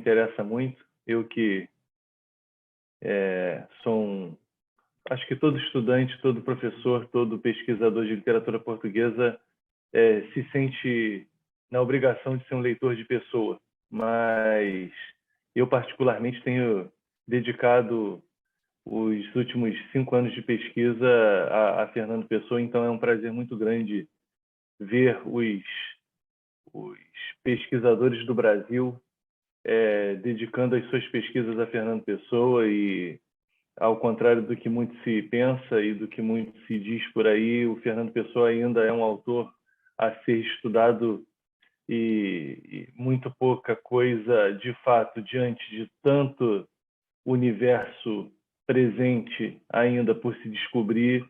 interessa muito. Eu que acho que todo estudante, todo professor, todo pesquisador de literatura portuguesa se sente na obrigação de ser um leitor de Pessoa, mas eu particularmente tenho dedicado os últimos 5 anos de pesquisa a Fernando Pessoa, então é um prazer muito grande ver os pesquisadores do Brasil dedicando as suas pesquisas a Fernando Pessoa e, ao contrário do que muito se pensa e do que muito se diz por aí, o Fernando Pessoa ainda é um autor a ser estudado e muito pouca coisa, de fato, diante de tanto universo presente ainda por se descobrir,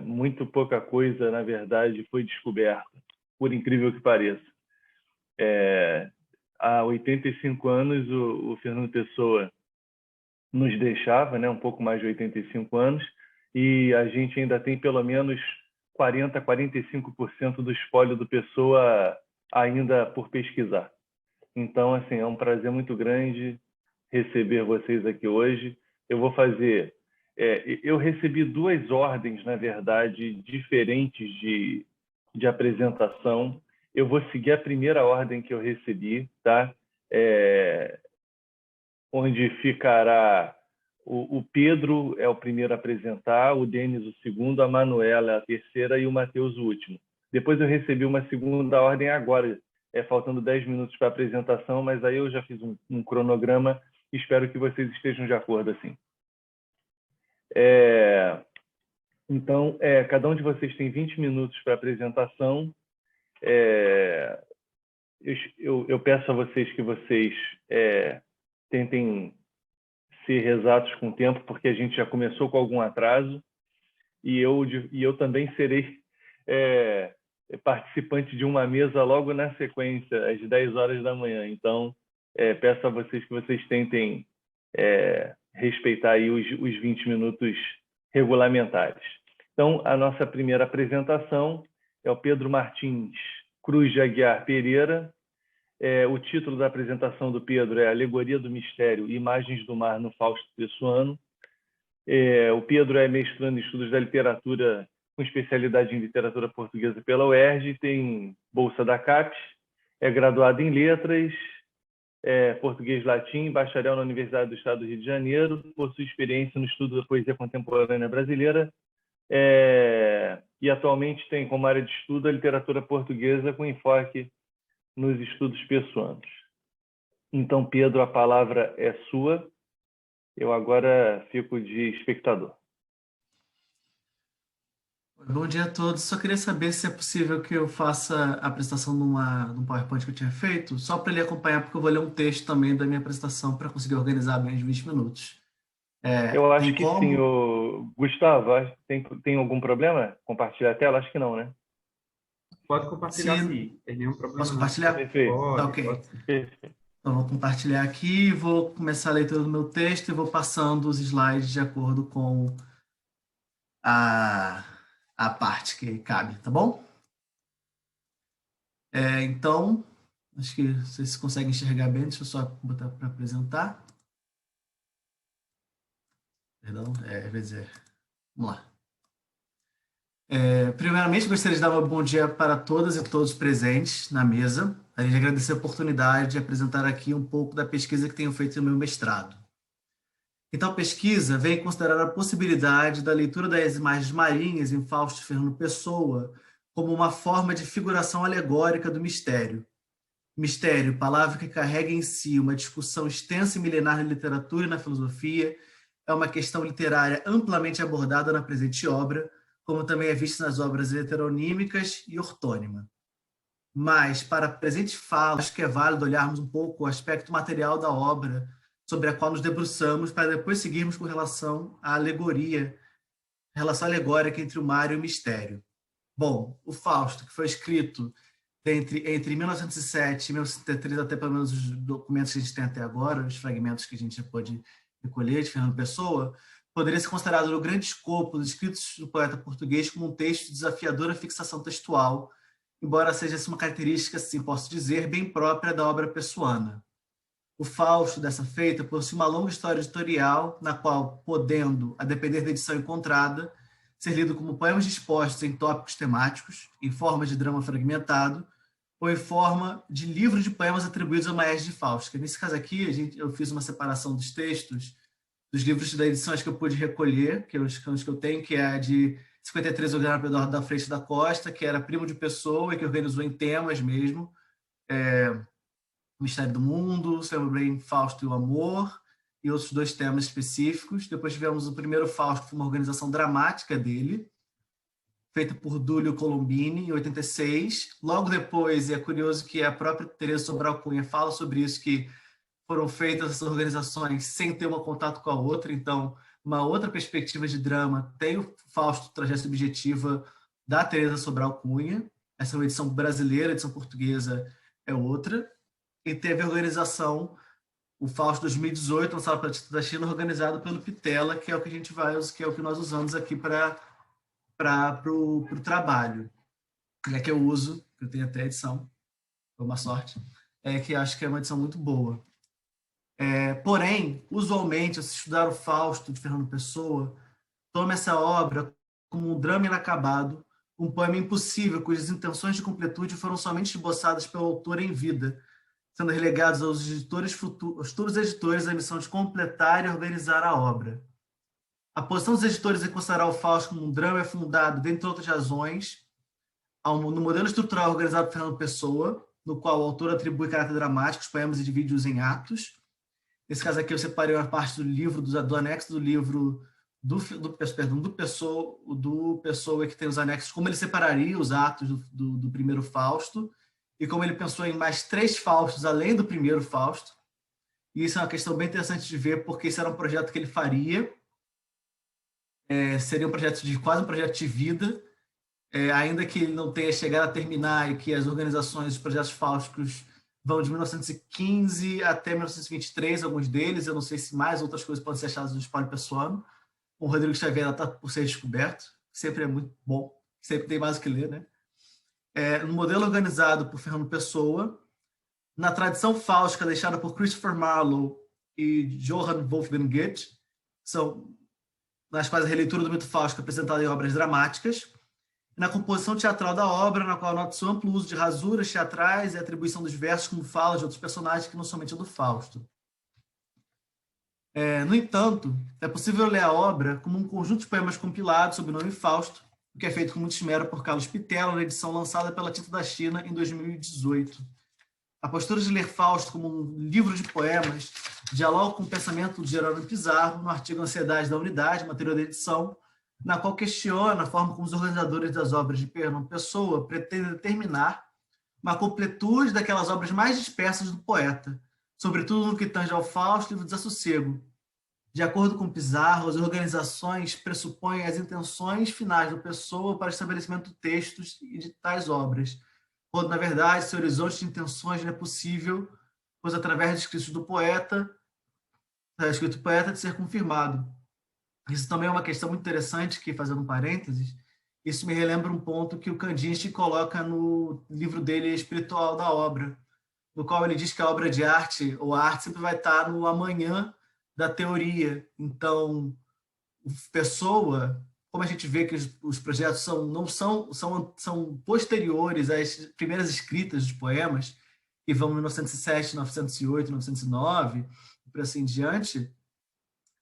muito pouca coisa, na verdade, foi descoberta, por incrível que pareça. Há 85 anos, o Fernando Pessoa nos deixava, né, um pouco mais de 85 anos, e a gente ainda tem pelo menos 40, 45% do espólio do Pessoa ainda por pesquisar. Então, assim, é um prazer muito grande receber vocês aqui hoje. Eu vou fazer... eu recebi 2 ordens, na verdade, diferentes de apresentação. Eu vou seguir a primeira ordem que eu recebi, tá? Onde ficará o Pedro é o primeiro a apresentar, o Denis o segundo, a Manuela a terceira e o Matheus o último. Depois eu recebi uma segunda ordem agora, faltando 10 minutos para a apresentação, mas aí eu já fiz um cronograma, espero que vocês estejam de acordo assim. Então, cada um de vocês tem 20 minutos para a apresentação. Eu peço a vocês que vocês tentem ser exatos com o tempo, porque a gente já começou com algum atraso, e eu também serei participante de uma mesa logo na sequência, às 10 horas da manhã. Então, peço a vocês que vocês tentem respeitar aí os 20 minutos regulamentares. Então, a nossa primeira apresentação é o Pedro Martins Cruz de Aguiar Pereira. O título da apresentação do Pedro é Alegoria do Mistério, Imagens do Mar no Fausto Pessoano. O Pedro é mestrando em Estudos da Literatura, com especialidade em Literatura Portuguesa pela UERJ, tem bolsa da CAPES, é graduado em Letras, Português Latim, bacharel na Universidade do Estado do Rio de Janeiro, possui experiência no estudo da poesia contemporânea brasileira e atualmente tem como área de estudo a literatura portuguesa com enfoque nos estudos pessoanos. Então, Pedro, a palavra é sua. Eu agora fico de espectador. Bom dia a todos. Só queria saber se é possível que eu faça a apresentação num PowerPoint que eu tinha feito, só para ele acompanhar, porque eu vou ler um texto também da minha apresentação para conseguir organizar bem os 20 minutos. Eu acho que sim. Gustavo, tem algum problema compartilhar a tela? Acho que não, né? Pode compartilhar, sim. Tem nenhum problema. Posso compartilhar? Perfeito. Tá, ok. Perfeito. Então, vou compartilhar aqui, vou começar a leitura do meu texto e vou passando os slides de acordo com a parte que cabe, tá bom? Então, acho que vocês conseguem enxergar bem, deixa eu só botar para apresentar. Perdão, vamos lá. Primeiramente, gostaria de dar um bom dia para todas e todos presentes na mesa. A gente agradecer a oportunidade de apresentar aqui um pouco da pesquisa que tenho feito no meu mestrado. Então, a pesquisa vem considerar a possibilidade da leitura das imagens marinhas em Fausto Fernando Pessoa como uma forma de figuração alegórica do mistério. Mistério, palavra que carrega em si uma discussão extensa e milenar na literatura e na filosofia, é uma questão literária amplamente abordada na presente obra, como também é vista nas obras heteronímicas e ortônima. Mas, para a presente fala, acho que é válido olharmos um pouco o aspecto material da obra, sobre a qual nos debruçamos, para depois seguirmos com relação à alegoria, relação alegórica entre o mar e o mistério. Bom, o Fausto, que foi escrito entre 1907 e 1973, até pelo menos os documentos que a gente tem até agora, os fragmentos que a gente já pôde recolher de Fernando Pessoa, poderia ser considerado no grande escopo dos escritos do poeta português como um texto desafiador à fixação textual, embora seja uma característica, assim posso dizer, bem própria da obra pessoana. o Fausto, dessa feita, possui uma longa história editorial, na qual, podendo, a depender da edição encontrada, ser lido como poemas dispostos em tópicos temáticos, em forma de drama fragmentado, ou em forma de livro de poemas atribuídos ao maestro de Fausto. Nesse caso aqui, eu fiz uma separação dos textos, dos livros da edição que eu pude recolher, que eu tenho, que é a de 53, o Grande Eduardo da Freixo da Costa, que era Primo de Pessoa, e que organizou em temas mesmo, Mistério do Mundo, Celebrem Fausto e o Amor, e outros 2 temas específicos. Depois tivemos o primeiro Fausto, que foi uma organização dramática dele, feita por Dúlio Colombini, em 86. Logo depois, e é curioso que a própria Teresa Sobral Cunha fala sobre isso, que foram feitas essas organizações sem ter um contato com a outra, então, uma outra perspectiva de drama. Tem o Fausto, Tragédia Subjetiva, da Teresa Sobral Cunha. Essa é uma edição brasileira, a edição portuguesa é outra. E teve a organização, o Fausto 2018, lançado pela Tinta da China, organizado pelo Pitela, que é o que a gente que é o que nós usamos aqui para o trabalho. É que eu uso, eu tenho até a edição, foi uma sorte, que acho que é uma edição muito boa. Porém, usualmente, se estudar o Fausto de Fernando Pessoa, toma essa obra como um drama inacabado, um poema impossível, cujas intenções de completude foram somente esboçadas pelo autor em vida, sendo relegados aos futuros editores a missão de completar e organizar a obra. A posição dos editores em considerar o Fausto como um drama é fundada, dentre outras razões, no modelo estrutural organizado por Fernando Pessoa, no qual o autor atribui caráter dramático aos poemas e divide-os em atos. Nesse caso aqui eu separei uma parte do livro, do anexo do livro do Pessoa, que tem os anexos, como ele separaria os atos do primeiro Fausto, e como ele pensou em mais 3 Faustos além do primeiro Fausto. E isso é uma questão bem interessante de ver, porque esse era um projeto que ele faria, seria quase um projeto de vida, ainda que ele não tenha chegado a terminar, e que as organizações, os projetos fáusticos vão de 1915 até 1923, alguns deles, eu não sei se mais outras coisas podem ser achadas no espólio pessoano. O Rodrigo Xavier está por ser descoberto, sempre é muito bom, sempre tem mais o que ler, né? No modelo organizado por Fernando Pessoa, na tradição fáustica deixada por Christopher Marlowe e Johann Wolfgang Goethe, nas quais a releitura do mito fáustico é apresentada em obras dramáticas, e na composição teatral da obra, na qual nota-se o amplo uso de rasuras teatrais e a atribuição dos versos como falas de outros personagens que não somente a do Fausto. No entanto, é possível ler a obra como um conjunto de poemas compilados sob o nome Fausto, o que é feito com muito esmero por Carlos Pitela, na edição lançada pela Tinta da China em 2018. A postura de ler Fausto como um livro de poemas dialoga com o pensamento de Jerônimo Pizarro no artigo Ansiedade da Unidade, material da edição, na qual questiona a forma como os organizadores das obras de Fernando Pessoa pretendem determinar uma completude daquelas obras mais dispersas do poeta, sobretudo no que tange ao Fausto e ao Desassossego. De acordo com Pizarro, as organizações pressupõem as intenções finais do Pessoa para o estabelecimento de textos e de tais obras, quando, na verdade, esse horizonte de intenções não é possível, pois, através dos escritos do poeta, de ser confirmado. Isso também é uma questão muito interessante, que, fazendo um parênteses, isso me relembra um ponto que o Kandinsky coloca no livro dele Espiritual da Obra, no qual ele diz que a obra de arte, ou a arte, sempre vai estar no amanhã da teoria. Então, Pessoa, como a gente vê que os projetos são posteriores às primeiras escritas dos poemas, que vão em 1907, 1908, 1909, e por assim diante,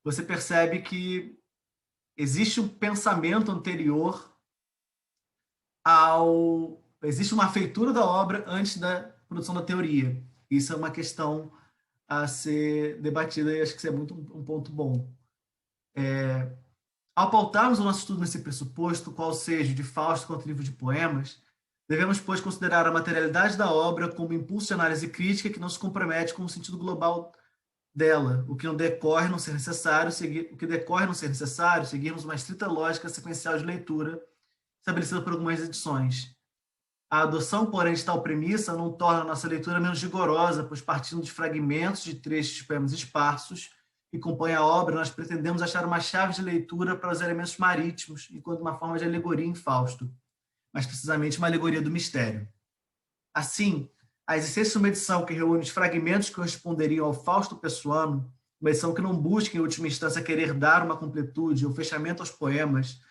você percebe que existe um pensamento anterior existe uma feitura da obra antes da produção da teoria. Isso é uma questão a ser debatida e acho que isso é muito um ponto bom. Ao pautarmos o nosso estudo nesse pressuposto, qual seja de Fausto quanto livro de poemas, devemos, pois, considerar a materialidade da obra como impulso de análise crítica que não se compromete com o sentido global dela, o que decorre não ser necessário, seguirmos uma estrita lógica sequencial de leitura estabelecida por algumas edições. A adoção, porém, de tal premissa não torna a nossa leitura menos rigorosa, pois, partindo de fragmentos de trechos de poemas esparsos que compõem a obra, nós pretendemos achar uma chave de leitura para os elementos marítimos, enquanto uma forma de alegoria em Fausto, mas precisamente uma alegoria do mistério. Assim, A existência de uma edição que reúne os fragmentos que corresponderiam ao Fausto pessoano, uma edição que não busca, em última instância, querer dar uma completude ou fechamento aos poemas,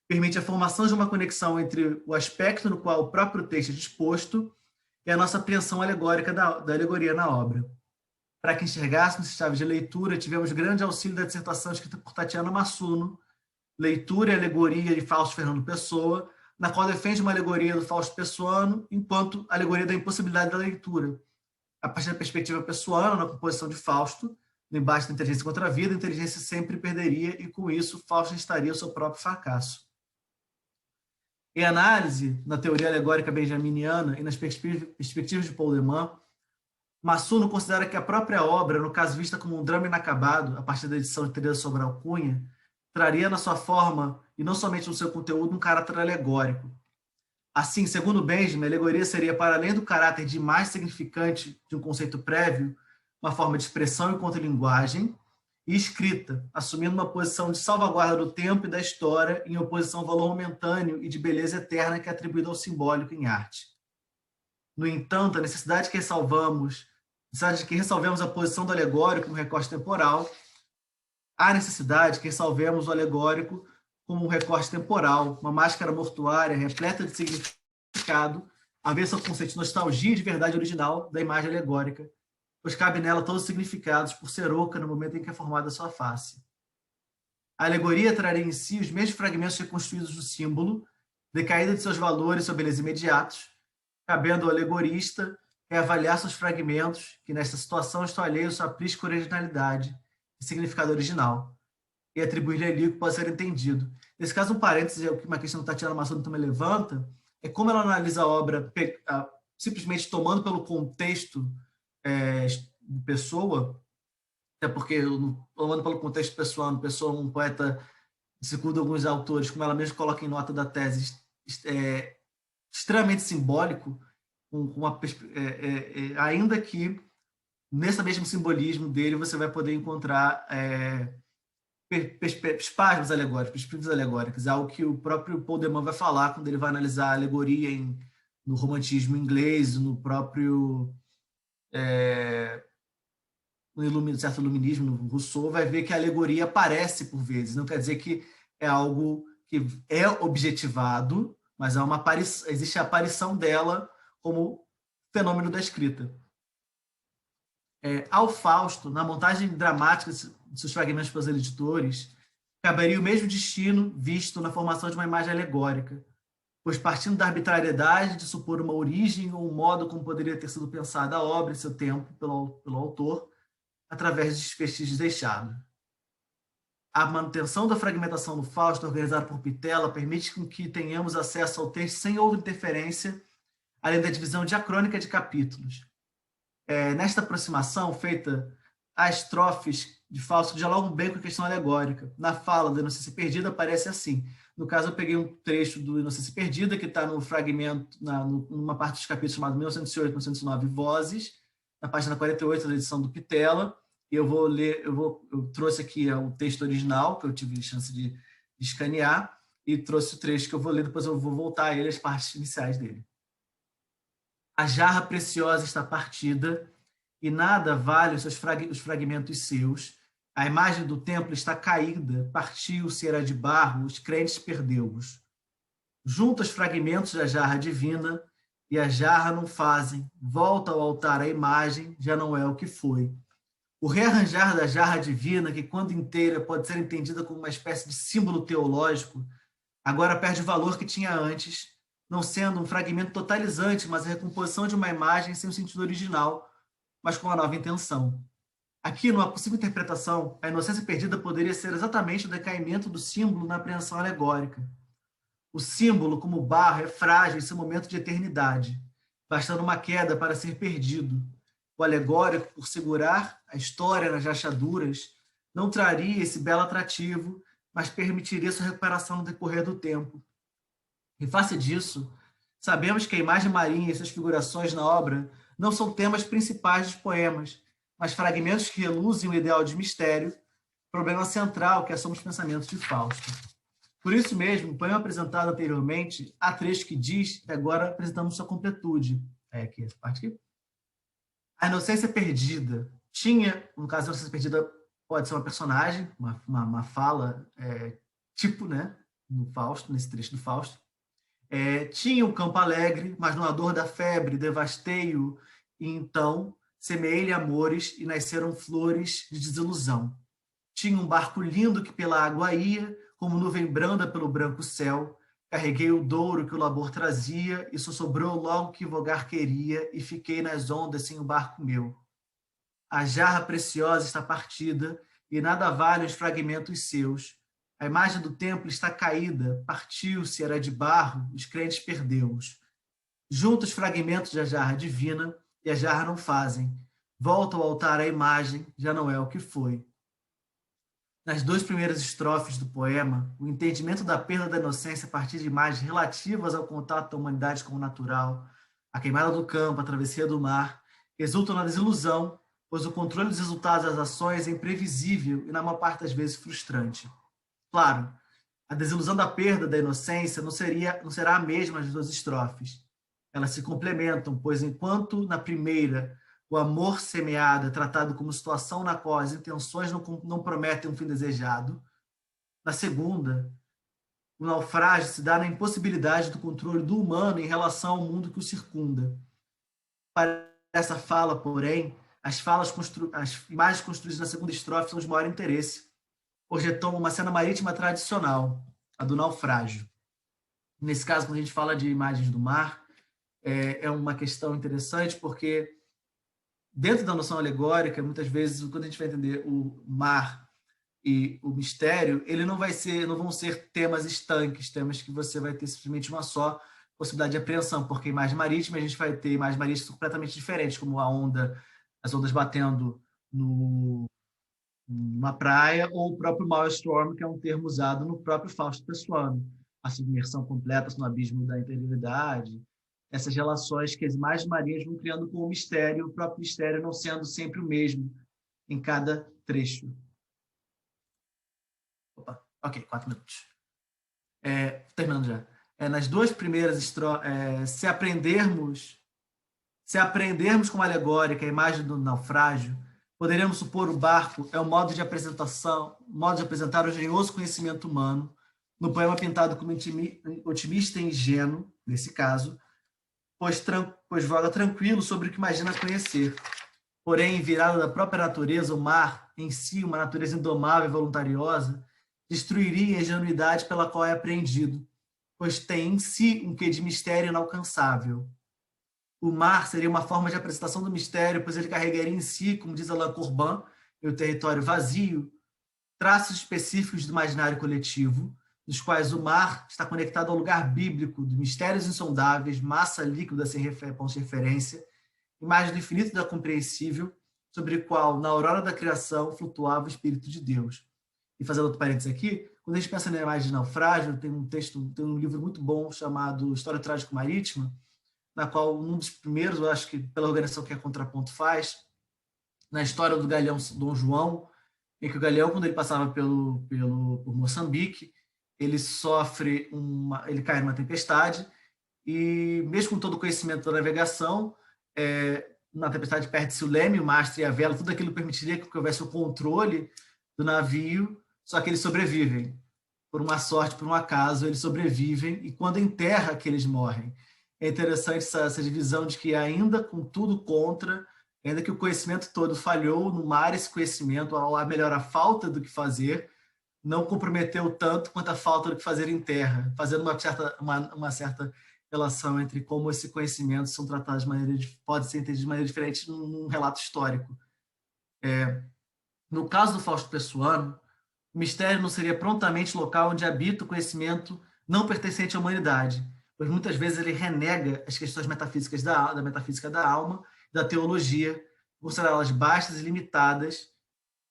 permite a formação de uma conexão entre o aspecto no qual o próprio texto é disposto e a nossa apreensão alegórica da alegoria na obra. Para que enxergássemos essa chave de leitura, tivemos grande auxílio da dissertação escrita por Tatiana Massuno, Leitura e Alegoria de Fausto Fernando Pessoa, na qual defende uma alegoria do Fausto pessoano enquanto alegoria da impossibilidade da leitura. A partir da perspectiva pessoana, na composição de Fausto, no embate da inteligência contra a vida, a inteligência sempre perderia e, com isso, Fausto estaria o seu próprio fracasso. Em análise, na teoria alegórica benjaminiana e nas perspectivas de Paul de Man, Massuno considera que a própria obra, no caso vista como um drama inacabado, a partir da edição de Teresa Sobral Cunha, traria na sua forma, e não somente no seu conteúdo, um caráter alegórico. Assim, segundo Benjamin, a alegoria seria, para além do caráter de mais significante de um conceito prévio, uma forma de expressão e contralinguagem, e escrita, assumindo uma posição de salvaguarda do tempo e da história, em oposição ao valor momentâneo e de beleza eterna que é atribuído ao simbólico em arte. No entanto, a necessidade de que ressalvemos a posição do alegórico como recorte temporal, há necessidade que ressalvemos o alegórico como um recorte temporal, uma máscara mortuária repleta de significado, avessa ao conceito de nostalgia e de verdade original da imagem alegórica, pois cabe nela todos os significados por ser oca no momento em que é formada a sua face. A alegoria traria em si os mesmos fragmentos reconstruídos do símbolo, decaída de seus valores e sua beleza imediatos, cabendo ao alegorista reavaliar seus fragmentos, que nesta situação estão alheios à sua prística originalidade e significado original, e atribuir-lhe ali o que pode ser entendido. Nesse caso, um parêntese, uma questão que Tatiana Massuno também levanta, é como ela analisa a obra simplesmente tomando pelo contexto de Pessoa, até porque, tomando pelo contexto pessoal, Pessoa é um poeta, segundo alguns autores, como ela mesma coloca em nota da tese, extremamente simbólico, ainda que nesse mesmo simbolismo dele você vai poder encontrar espasmos alegóricos, perspectivas alegóricas, algo que o próprio Paul de Man vai falar quando ele vai analisar a alegoria no romantismo inglês, no próprio no certo iluminismo, no Rousseau, vai ver que a alegoria aparece por vezes, não quer dizer que é algo que é objetivado, mas existe a aparição dela como fenômeno da escrita. Ao Fausto, na montagem dramática de seus fragmentos para os editores, caberia o mesmo destino visto na formação de uma imagem alegórica, pois partindo da arbitrariedade de supor uma origem ou um modo como poderia ter sido pensada a obra em seu tempo pelo autor, através dos vestígios deixados. A manutenção da fragmentação do Fausto, organizada por Pitella, permite que tenhamos acesso ao texto sem outra interferência, além da divisão diacrônica de capítulos. Nesta aproximação feita, as estrofes de Fausto dialogam bem com a questão alegórica. Na fala da Inocência Perdida aparece assim. No caso, eu peguei um trecho do Inocência Perdida, que está no fragmento, numa parte dos capítulos chamado 1908, 1909, Vozes, na página 48 da edição do Pitella. E eu vou ler, eu trouxe aqui o texto original, que eu tive chance de escanear, e trouxe o trecho que eu vou ler, depois eu vou voltar a ele, as partes iniciais dele. A jarra preciosa está partida, e nada vale os fragmentos seus. A imagem do templo está caída, partiu-se, era de barro, os crentes perdeu-os. Junta os fragmentos da jarra divina, e a jarra não fazem. Volta ao altar a imagem, já não é o que foi. O rearranjar da jarra divina, que quando inteira pode ser entendida como uma espécie de símbolo teológico, agora perde o valor que tinha antes, não sendo um fragmento totalizante, mas a recomposição de uma imagem sem o sentido original, mas com uma nova intenção. Aqui, numa possível interpretação, a inocência perdida poderia ser exatamente o decaimento do símbolo na apreensão alegórica. O símbolo, como barro, é frágil em seu momento de eternidade, bastando uma queda para ser perdido. O alegórico, por segurar a história nas rachaduras, não traria esse belo atrativo, mas permitiria sua recuperação no decorrer do tempo. Em face disso, sabemos que a imagem marinha e suas figurações na obra não são temas principais dos poemas, mas fragmentos que reluzem o ideal de mistério, problema central que assume os pensamentos de Fausto. Por isso mesmo, o poema apresentado anteriormente, há trecho que diz, e agora apresentamos sua completude. Aqui, essa parte aqui. A inocência perdida tinha, no caso, a inocência perdida pode ser uma personagem, uma fala, tipo, né, no Fausto, nesse trecho do Fausto. Tinha o campo alegre, mas no ardor da febre devastei-o, e então semeei-lhe amores e nasceram flores de desilusão. Tinha um barco lindo que pela água ia, como nuvem branda pelo branco céu. Carreguei o douro que o labor trazia, e só sobrou logo que vogar queria, e fiquei nas ondas sem o barco meu. A jarra preciosa está partida, e nada vale os fragmentos seus. A imagem do templo está caída, partiu-se, era de barro, os crentes perdeu-os. Junta os fragmentos da jarra divina, e a jarra não fazem. Volta ao altar a imagem, já não é o que foi. Nas duas primeiras estrofes do poema, o entendimento da perda da inocência a partir de imagens relativas ao contato da humanidade com o natural, a queimada do campo, a travessia do mar, resultam na desilusão, pois o controle dos resultados das ações é imprevisível e, na maior parte das vezes, frustrante. Claro, a desilusão da perda da inocência não será a mesma nas duas estrofes. Elas se complementam, pois enquanto na primeira o amor semeado é tratado como situação na qual as intenções não prometem um fim desejado, na segunda, o naufrágio se dá na impossibilidade do controle do humano em relação ao mundo que o circunda. Para essa fala, porém, as imagens construídas na segunda estrofe são de maior interesse, pois retomam uma cena marítima tradicional, a do naufrágio. Nesse caso, quando a gente fala de imagens do mar, é uma questão interessante, porque dentro da noção alegórica, muitas vezes, quando a gente vai entender o mar e o mistério, não vão ser temas estanques, temas que você vai ter simplesmente uma só possibilidade de apreensão, porque imagem marítima, a gente vai ter imagens marítimas completamente diferentes, como as ondas batendo numa praia, ou o próprio Maelstrom, que é um termo usado no próprio Fausto Pessoano, a submersão completa no abismo da interioridade, essas relações que as imagens marinhas vão criando com o mistério, o próprio mistério não sendo sempre o mesmo em cada trecho. Opa, ok, 4 minutos. Terminando já. Nas duas primeiras estrofes, se aprendermos como alegórica a imagem do naufrágio, poderemos supor o barco é um modo de apresentar o engenhoso conhecimento humano, no poema pintado como otimista e ingênuo, nesse caso, pois voga tranquilo sobre o que imagina conhecer. Porém, virado da própria natureza, o mar, em si, uma natureza indomável e voluntariosa, destruiria a ingenuidade pela qual é apreendido, pois tem em si um quê de mistério inalcançável. O mar seria uma forma de apresentação do mistério, pois ele carregaria em si, como diz Alain Corbin, em O Território Vazio, traços específicos do imaginário coletivo, nos quais o mar está conectado ao lugar bíblico de mistérios insondáveis, massa líquida sem ponto de referência, imagem do infinito e da compreensível, sobre o qual, na aurora da criação, flutuava o Espírito de Deus. E fazendo outro parênteses aqui, quando a gente pensa na imagem de naufrágio, tem um livro muito bom chamado História Trágico Marítima, na qual um dos primeiros, eu acho que pela organização que a Contraponto faz, na história do galeão Dom João, em que o galeão, quando ele passava por Moçambique, ele cai numa tempestade, e mesmo com todo o conhecimento da navegação, na tempestade perde-se o leme, o mastro e a vela, tudo aquilo permitiria que houvesse o controle do navio, só que eles sobrevivem. Por uma sorte, por um acaso, eles sobrevivem, e quando em terra que eles morrem. É interessante essa divisão de que ainda com tudo contra, ainda que o conhecimento todo falhou no mar, esse conhecimento, ou melhor, a falta do que fazer, não comprometeu tanto quanto a falta do que fazer em terra, fazendo uma certa relação entre como esses conhecimentos são tratados pode ser entendido de maneira diferente num relato histórico. No caso do Fausto Pessoano, o mistério não seria prontamente local onde habita o conhecimento não pertencente à humanidade, pois muitas vezes ele renega as questões metafísicas da metafísica da alma, da teologia, considerá-las baixas e limitadas,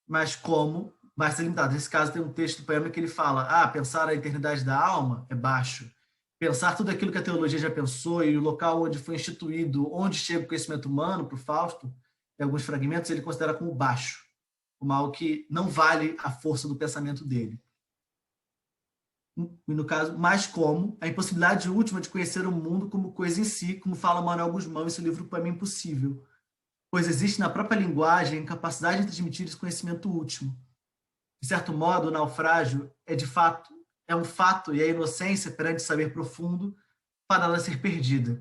mas como baixas e limitadas. Nesse caso tem um texto do poema que ele fala: pensar a eternidade da alma é baixo. Pensar tudo aquilo que a teologia já pensou e o local onde foi instituído, onde chega o conhecimento humano, para o Fausto, em alguns fragmentos, ele considera como baixo, como algo que não vale a força do pensamento dele. E no caso, mais como a impossibilidade última de conhecer o mundo como coisa em si, como fala Manuel Guzmão em seu livro Poema Impossível, pois existe na própria linguagem a capacidade de transmitir esse conhecimento último. De certo modo, o naufrágio é um fato, e a inocência perante o saber profundo para ela ser perdida.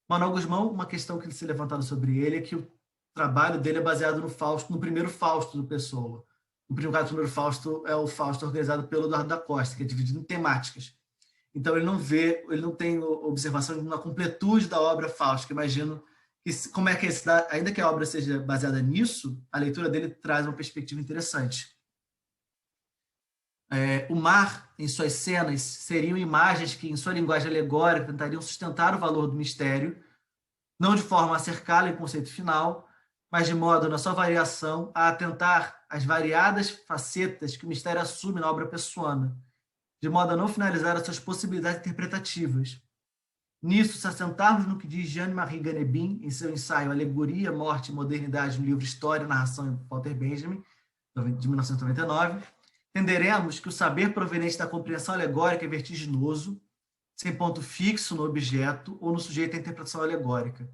Manuel Guzmão, uma questão que se levantado sobre ele é que o trabalho dele é baseado no Fausto, no primeiro Fausto do Pessoa. No primeiro Fausto é o Fausto organizado pelo Eduardo da Costa, que é dividido em temáticas. Então ele não tem observação de uma completude da obra Fausto, que imagino que como é que ainda que a obra seja baseada nisso, a leitura dele traz uma perspectiva interessante. O mar, em suas cenas, seriam imagens que, em sua linguagem alegórica, tentariam sustentar o valor do mistério, não de forma a cercá-lo em conceito final, mas de modo, na sua variação, a atentar às variadas facetas que o mistério assume na obra pessoana, de modo a não finalizar as suas possibilidades interpretativas. Nisso, se assentarmos no que diz Jean-Marie Ganebin, em seu ensaio Alegoria, Morte e Modernidade, no livro História e Narração de Walter Benjamin, de 1999, entenderemos que o saber proveniente da compreensão alegórica é vertiginoso, sem ponto fixo no objeto ou no sujeito à interpretação alegórica,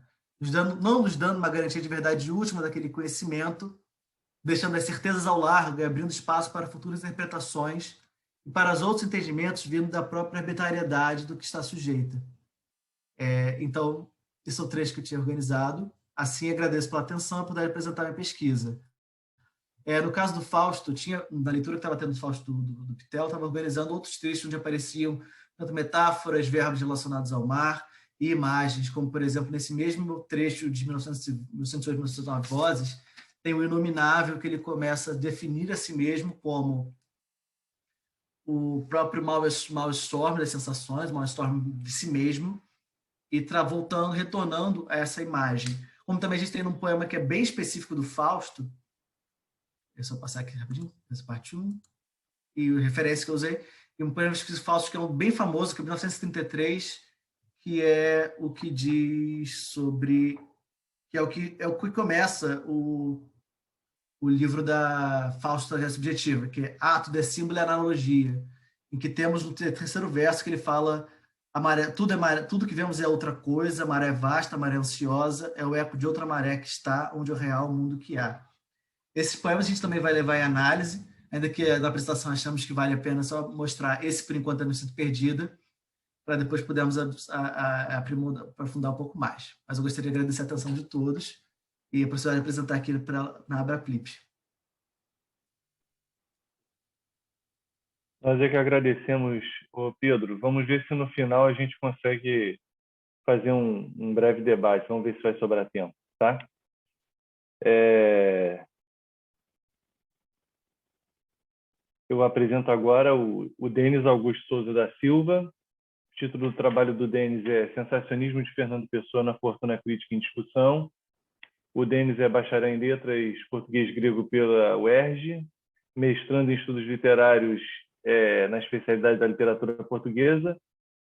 não nos dando uma garantia de verdade última daquele conhecimento, deixando as certezas ao largo e abrindo espaço para futuras interpretações e para os outros entendimentos vindo da própria arbitrariedade do que está sujeita. Então, esse é o trecho que eu tinha organizado. Assim, agradeço pela atenção e por poder apresentar minha pesquisa. No caso do Fausto, na leitura que estava tendo do Fausto do Pitel, estava organizando outros trechos onde apareciam tanto metáforas, verbos relacionados ao mar e imagens, como, por exemplo, nesse mesmo trecho de 1908-1909 Vozes, tem o Inominável, que ele começa a definir a si mesmo como o próprio Maelstrom das sensações, Maelstrom de si mesmo, e retornando a essa imagem. Como também a gente tem num poema que é bem específico do Fausto, é só passar aqui rapidinho, essa parte 1, e a referência que eu usei, e um poema de Fausto que é bem famoso, que é 1933, que é o que diz sobre... que é o que começa o livro da Fausto Tragédia Subjetiva, que é Ato de Símbolo e Analogia, em que temos no terceiro verso que ele fala a maré, tudo que vemos é outra coisa, a maré é vasta, a maré é ansiosa, é o eco de outra maré que está onde é o real mundo que há. Esses poemas a gente também vai levar em análise, ainda que na apresentação achamos que vale a pena só mostrar esse, por enquanto, é sido perdida, para depois pudermos aprofundar um pouco mais. Mas eu gostaria de agradecer a atenção de todos e a possibilidade de apresentar aqui na Abraplip. Nós é que agradecemos, Pedro. Vamos ver se no final a gente consegue fazer um breve debate. Vamos ver se vai sobrar tempo, tá? Eu apresento agora o Denis Augusto Souza da Silva. O título do trabalho do Denis é Sensacionismo de Fernando Pessoa na Fortuna Crítica em Discussão. O Denis é bacharel em Letras Português e Grego pela UERJ, mestrando em Estudos Literários na especialidade da literatura portuguesa.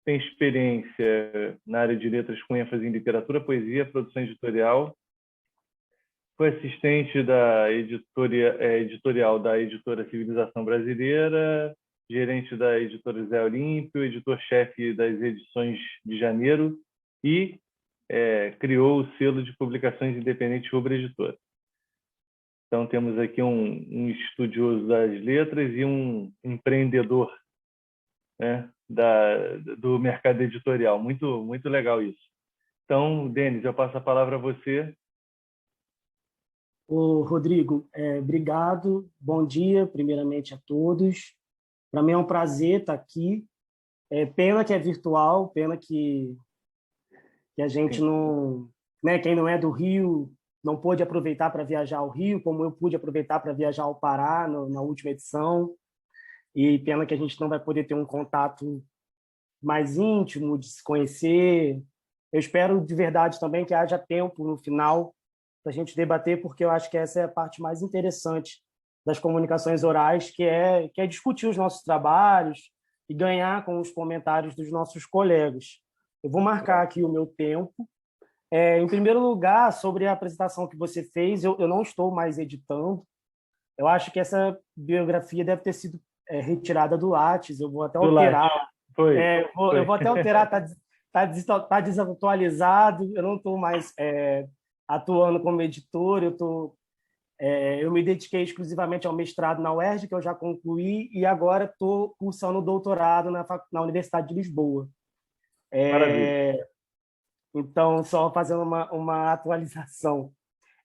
Tem experiência na área de letras com ênfase em literatura, poesia, produção editorial. Foi assistente da editorial da editora Civilização Brasileira, gerente da editora Zé Olímpio, editor-chefe das edições de Janeiro e criou o selo de publicações independentes Rubra Editora. Então, temos aqui um estudioso das letras e um empreendedor, né, do mercado editorial. Muito, muito legal isso. Então, Denis, eu passo a palavra a você. Ô, Rodrigo, obrigado. Bom dia, primeiramente, a todos. Para mim é um prazer estar aqui. Pena que é virtual, pena que a gente não... Né, quem não é do Rio não pôde aproveitar para viajar ao Rio, como eu pude aproveitar para viajar ao Pará na última edição. E pena que a gente não vai poder ter um contato mais íntimo, de se conhecer. Eu espero de verdade também que haja tempo no final para a gente debater, porque eu acho que essa é a parte mais interessante das comunicações orais, que é discutir os nossos trabalhos e ganhar com os comentários dos nossos colegas. Eu vou marcar aqui o meu tempo. Em primeiro lugar, sobre a apresentação que você fez, eu não estou mais editando. Eu acho que essa biografia deve ter sido retirada do Lattes. Eu vou até alterar. Eu vou até alterar, está desatualizado, eu não estou mais atuando como editor, eu me dediquei exclusivamente ao mestrado na UERJ, que eu já concluí, e agora estou cursando o doutorado na Universidade de Lisboa. Maravilha. Então, só fazendo uma atualização.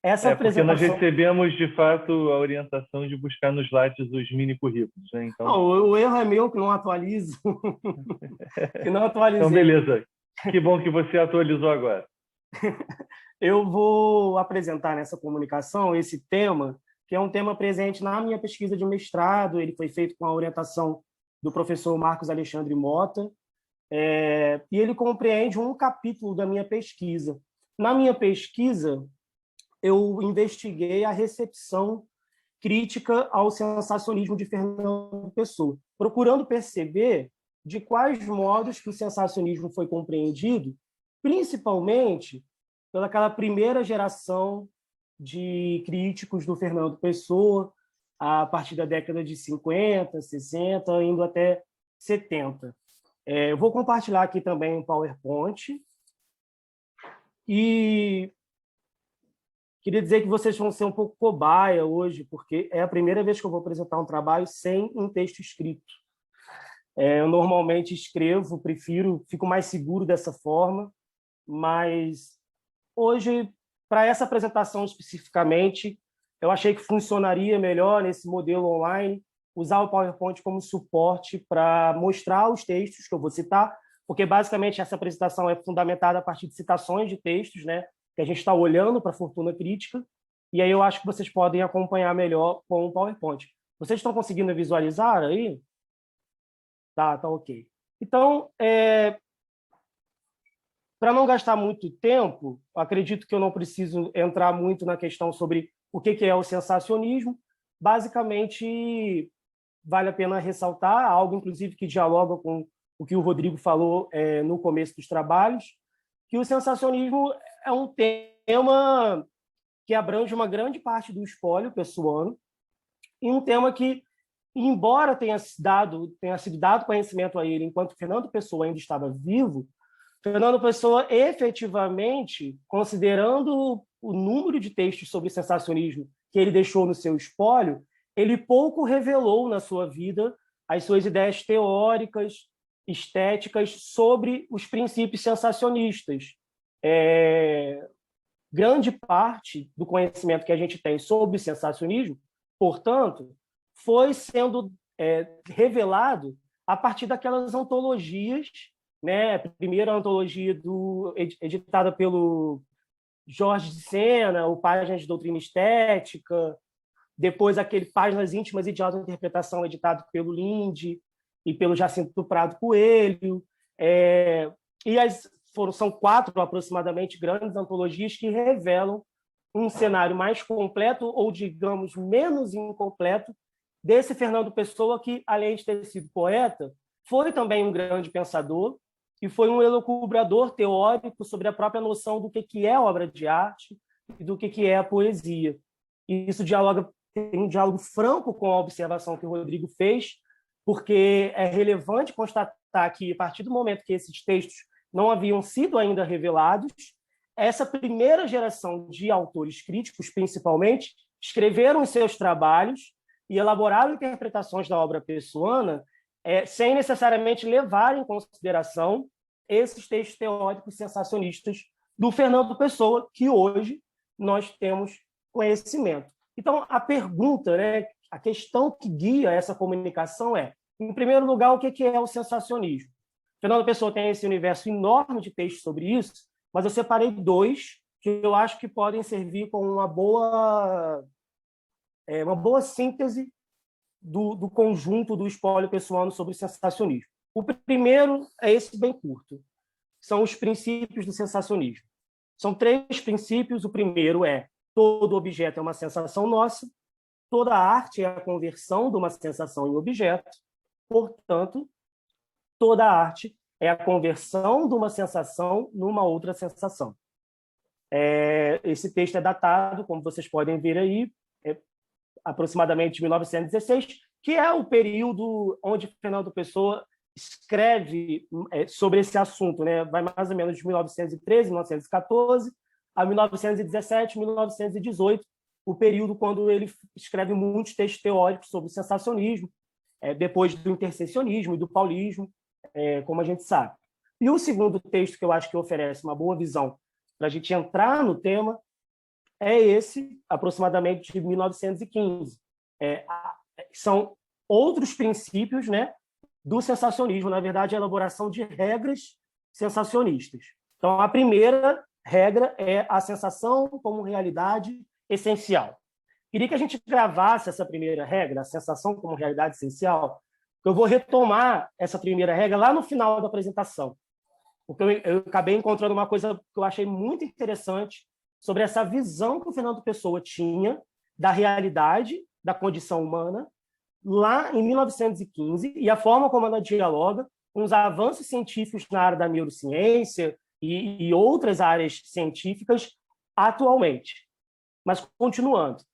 Essa Porque nós apresentação... recebemos, de fato, a orientação de buscar nos Lattes os mini currículos, né? Então, Não, o erro é meu que não atualizo. Que não atualizei. então, beleza. Que bom que você atualizou agora. Eu vou apresentar nessa comunicação esse tema, que é um tema presente na minha pesquisa de mestrado. Ele foi feito com a orientação do professor Marcos Alexandre Mota, e ele compreende um capítulo da minha pesquisa. Na minha pesquisa, eu investiguei a recepção crítica ao sensacionismo de Fernando Pessoa, procurando perceber de quais modos que o sensacionismo foi compreendido, principalmente pelaquela primeira geração de críticos do Fernando Pessoa, a partir da década de 50, 60, indo até 70. Eu vou compartilhar aqui também um PowerPoint e queria dizer que vocês vão ser um pouco cobaia hoje, porque é a primeira vez que eu vou apresentar um trabalho sem um texto escrito. Eu normalmente escrevo, fico mais seguro dessa forma, mas hoje, para essa apresentação especificamente, eu achei que funcionaria melhor nesse modelo online, usar o PowerPoint como suporte para mostrar os textos que eu vou citar, porque basicamente essa apresentação é fundamentada a partir de citações de textos, né, que a gente está olhando para a fortuna crítica, e aí eu acho que vocês podem acompanhar melhor com o PowerPoint. Vocês estão conseguindo visualizar aí? Tá ok. Então, para não gastar muito tempo, acredito que eu não preciso entrar muito na questão sobre o que é o sensacionismo. Basicamente, vale a pena ressaltar algo, inclusive, que dialoga com o que o Rodrigo falou no começo dos trabalhos, que o sensacionismo é um tema que abrange uma grande parte do espólio pessoano e um tema que, embora tenha sido dado conhecimento a ele enquanto Fernando Pessoa ainda estava vivo, Fernando Pessoa, efetivamente, considerando o número de textos sobre sensacionismo que ele deixou no seu espólio, ele pouco revelou na sua vida as suas ideias teóricas, estéticas sobre os princípios sensacionistas. Grande parte do conhecimento que a gente tem sobre o sensacionismo, portanto, foi sendo revelado a partir daquelas antologias, né? A primeira antologia editada pelo Jorge de Sena, o Páginas de Doutrina Estética, depois aquele Páginas Íntimas e de Autointerpretação, editado pelo Linde e pelo Jacinto Prado Coelho. São 4, aproximadamente, grandes antologias que revelam um cenário mais completo, ou, digamos, menos incompleto, desse Fernando Pessoa, que, além de ter sido poeta, foi também um grande pensador e foi um elucubrador teórico sobre a própria noção do que é obra de arte e do que é a poesia. E isso tem um diálogo franco com a observação que o Rodrigo fez, porque é relevante constatar que, a partir do momento que esses textos não haviam sido ainda revelados, essa primeira geração de autores críticos, principalmente, escreveram os seus trabalhos e elaboraram interpretações da obra pessoana sem necessariamente levar em consideração esses textos teóricos sensacionistas do Fernando Pessoa, que hoje nós temos conhecimento. Então, a pergunta, né, a questão que guia essa comunicação em primeiro lugar, o que é o sensacionismo? Fernando Pessoa tem esse universo enorme de textos sobre isso, mas eu separei 2 que eu acho que podem servir como uma boa síntese do conjunto do espólio pessoano sobre o sensacionismo. O primeiro é esse bem curto. São os princípios do sensacionismo. São 3 princípios. O primeiro é: todo objeto é uma sensação nossa, toda arte é a conversão de uma sensação em objeto, portanto, toda arte é a conversão de uma sensação numa outra sensação. Esse texto é datado, como vocês podem ver aí, aproximadamente de 1916, que é o período onde Fernando Pessoa escreve sobre esse assunto, né? Vai mais ou menos de 1913, 1914, a 1917, 1918, o período quando ele escreve muitos textos teóricos sobre o sensacionismo, depois do interseccionismo e do paulismo, como a gente sabe. E o segundo texto que eu acho que oferece uma boa visão para a gente entrar no tema é esse, aproximadamente de 1915. São outros princípios, né, do sensacionismo, na verdade, a elaboração de regras sensacionistas. Então, a primeira regra é a sensação como realidade essencial. Queria que a gente gravasse essa primeira regra, a sensação como realidade essencial. Eu vou retomar essa primeira regra lá no final da apresentação, porque eu acabei encontrando uma coisa que eu achei muito interessante sobre essa visão que o Fernando Pessoa tinha da realidade, da condição humana, lá em 1915, e a forma como ela dialoga com os avanços científicos na área da neurociência e outras áreas científicas atualmente. Mas, continuando,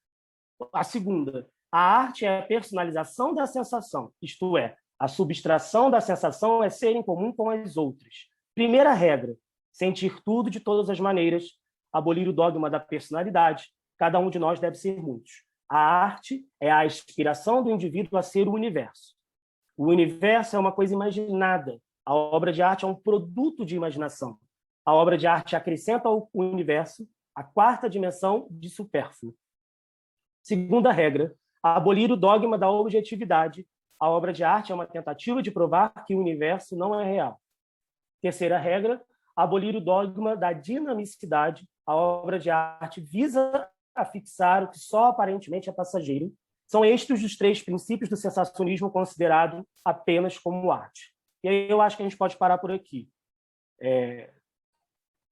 a segunda, a arte é a personalização da sensação, isto é, a subtração da sensação é ser em comum com as outras. Primeira regra, sentir tudo de todas as maneiras, abolir o dogma da personalidade, cada um de nós deve ser muitos. A arte é a aspiração do indivíduo a ser o universo. O universo é uma coisa imaginada. A obra de arte é um produto de imaginação. A obra de arte acrescenta ao universo a quarta dimensão de supérfluo. Segunda regra, abolir o dogma da objetividade. A obra de arte é uma tentativa de provar que o universo não é real. Terceira regra, abolir o dogma da dinamicidade. A obra de arte visa a fixar o que só aparentemente é passageiro. São estes os três princípios do sensacionismo considerado apenas como arte. E aí eu acho que a gente pode parar por aqui.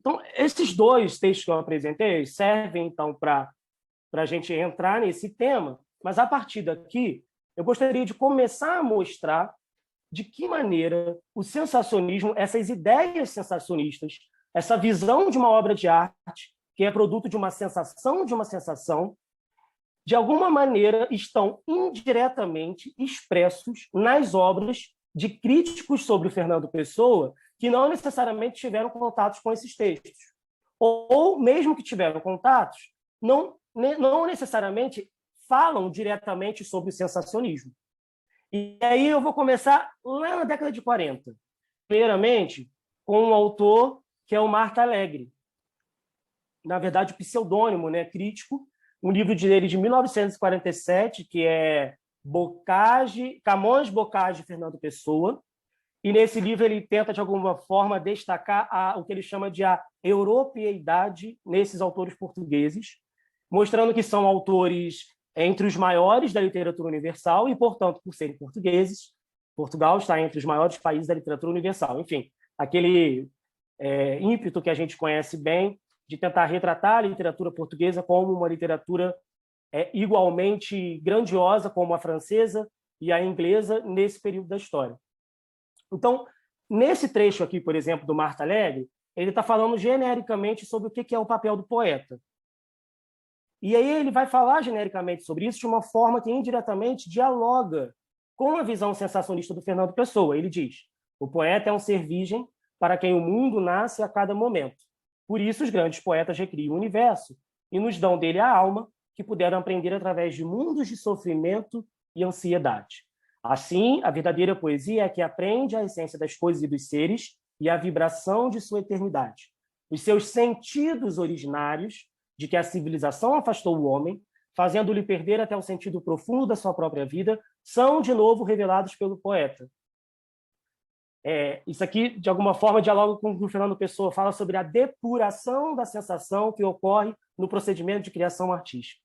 Então, esses dois textos que eu apresentei servem, então, para a gente entrar nesse tema, mas, a partir daqui, eu gostaria de começar a mostrar de que maneira o sensacionismo, essas ideias sensacionistas, essa visão de uma obra de arte, que é produto de uma sensação, de alguma maneira estão indiretamente expressos nas obras de críticos sobre o Fernando Pessoa, que não necessariamente tiveram contatos com esses textos. Ou mesmo que tiveram contatos, não necessariamente falam diretamente sobre o sensacionismo. E aí eu vou começar lá na década de 40. Primeiramente, com um autor que é o Marta Alegre. Na verdade, o pseudônimo, né, crítico, um livro dele de 1947, que é Camões, Bocage e Fernando Pessoa. E nesse livro ele tenta, de alguma forma, destacar o que ele chama de a europeidade nesses autores portugueses, mostrando que são autores entre os maiores da literatura universal e, portanto, por serem portugueses, Portugal está entre os maiores países da literatura universal. Enfim, aquele ímpeto que a gente conhece bem de tentar retratar a literatura portuguesa como uma literatura igualmente grandiosa como a francesa e a inglesa nesse período da história. Então, nesse trecho aqui, por exemplo, do Marta Alegre, ele está falando genericamente sobre o que é o papel do poeta. E aí ele vai falar genericamente sobre isso de uma forma que indiretamente dialoga com a visão sensacionista do Fernando Pessoa. Ele diz: o poeta é um ser virgem para quem o mundo nasce a cada momento. Por isso os grandes poetas recriam o universo e nos dão dele a alma, que puderam aprender através de mundos de sofrimento e ansiedade. Assim, a verdadeira poesia é a que aprende a essência das coisas e dos seres e a vibração de sua eternidade. Os seus sentidos originários, de que a civilização afastou o homem, fazendo-lhe perder até o sentido profundo da sua própria vida, são de novo revelados pelo poeta. Isso aqui, de alguma forma, dialoga com o que o Fernando Pessoa fala sobre a depuração da sensação que ocorre no procedimento de criação artística.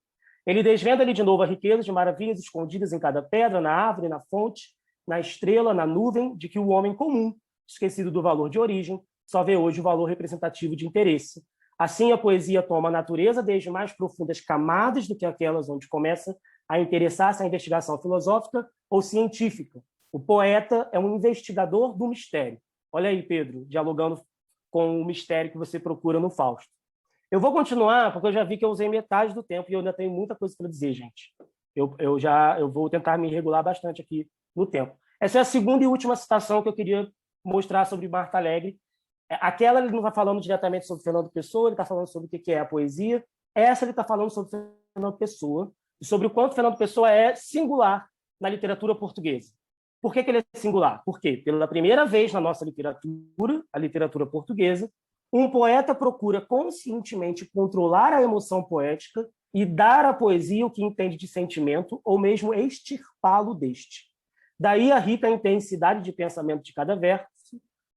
Ele desvenda ali de novo a riqueza de maravilhas escondidas em cada pedra, na árvore, na fonte, na estrela, na nuvem, de que o homem comum, esquecido do valor de origem, só vê hoje o valor representativo de interesse. Assim, a poesia toma a natureza desde mais profundas camadas do que aquelas onde começa a interessar-se a investigação filosófica ou científica. O poeta é um investigador do mistério. Olha aí, Pedro, dialogando com o mistério que você procura no Fausto. Eu vou continuar, porque eu já vi que eu usei metade do tempo e eu ainda tenho muita coisa para dizer, gente. Eu vou tentar me regular bastante aqui no tempo. Essa é a segunda e última citação que eu queria mostrar sobre Marta Alegre. Aquela ele não está falando diretamente sobre Fernando Pessoa, ele está falando sobre o que é a poesia. Essa ele está falando sobre Fernando Pessoa e sobre o quanto Fernando Pessoa é singular na literatura portuguesa. Por que ele é singular? Porque, pela primeira vez na nossa literatura, a literatura portuguesa, um poeta procura conscientemente controlar a emoção poética e dar à poesia o que entende de sentimento, ou mesmo extirpá-lo deste. Daí a rica intensidade de pensamento de cada verso,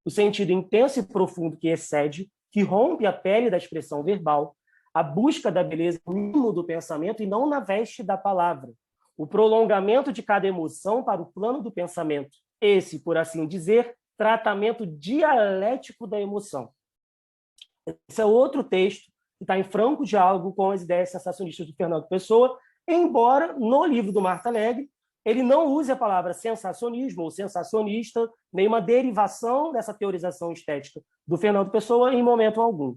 o sentido intenso e profundo que excede, que rompe a pele da expressão verbal, a busca da beleza no mínimo do pensamento e não na veste da palavra, o prolongamento de cada emoção para o plano do pensamento, esse, por assim dizer, tratamento dialético da emoção. Esse é outro texto que está em franco diálogo com as ideias sensacionistas do Fernando Pessoa, embora no livro do Marta Alegre ele não use a palavra sensacionismo ou sensacionista, nenhuma derivação dessa teorização estética do Fernando Pessoa em momento algum.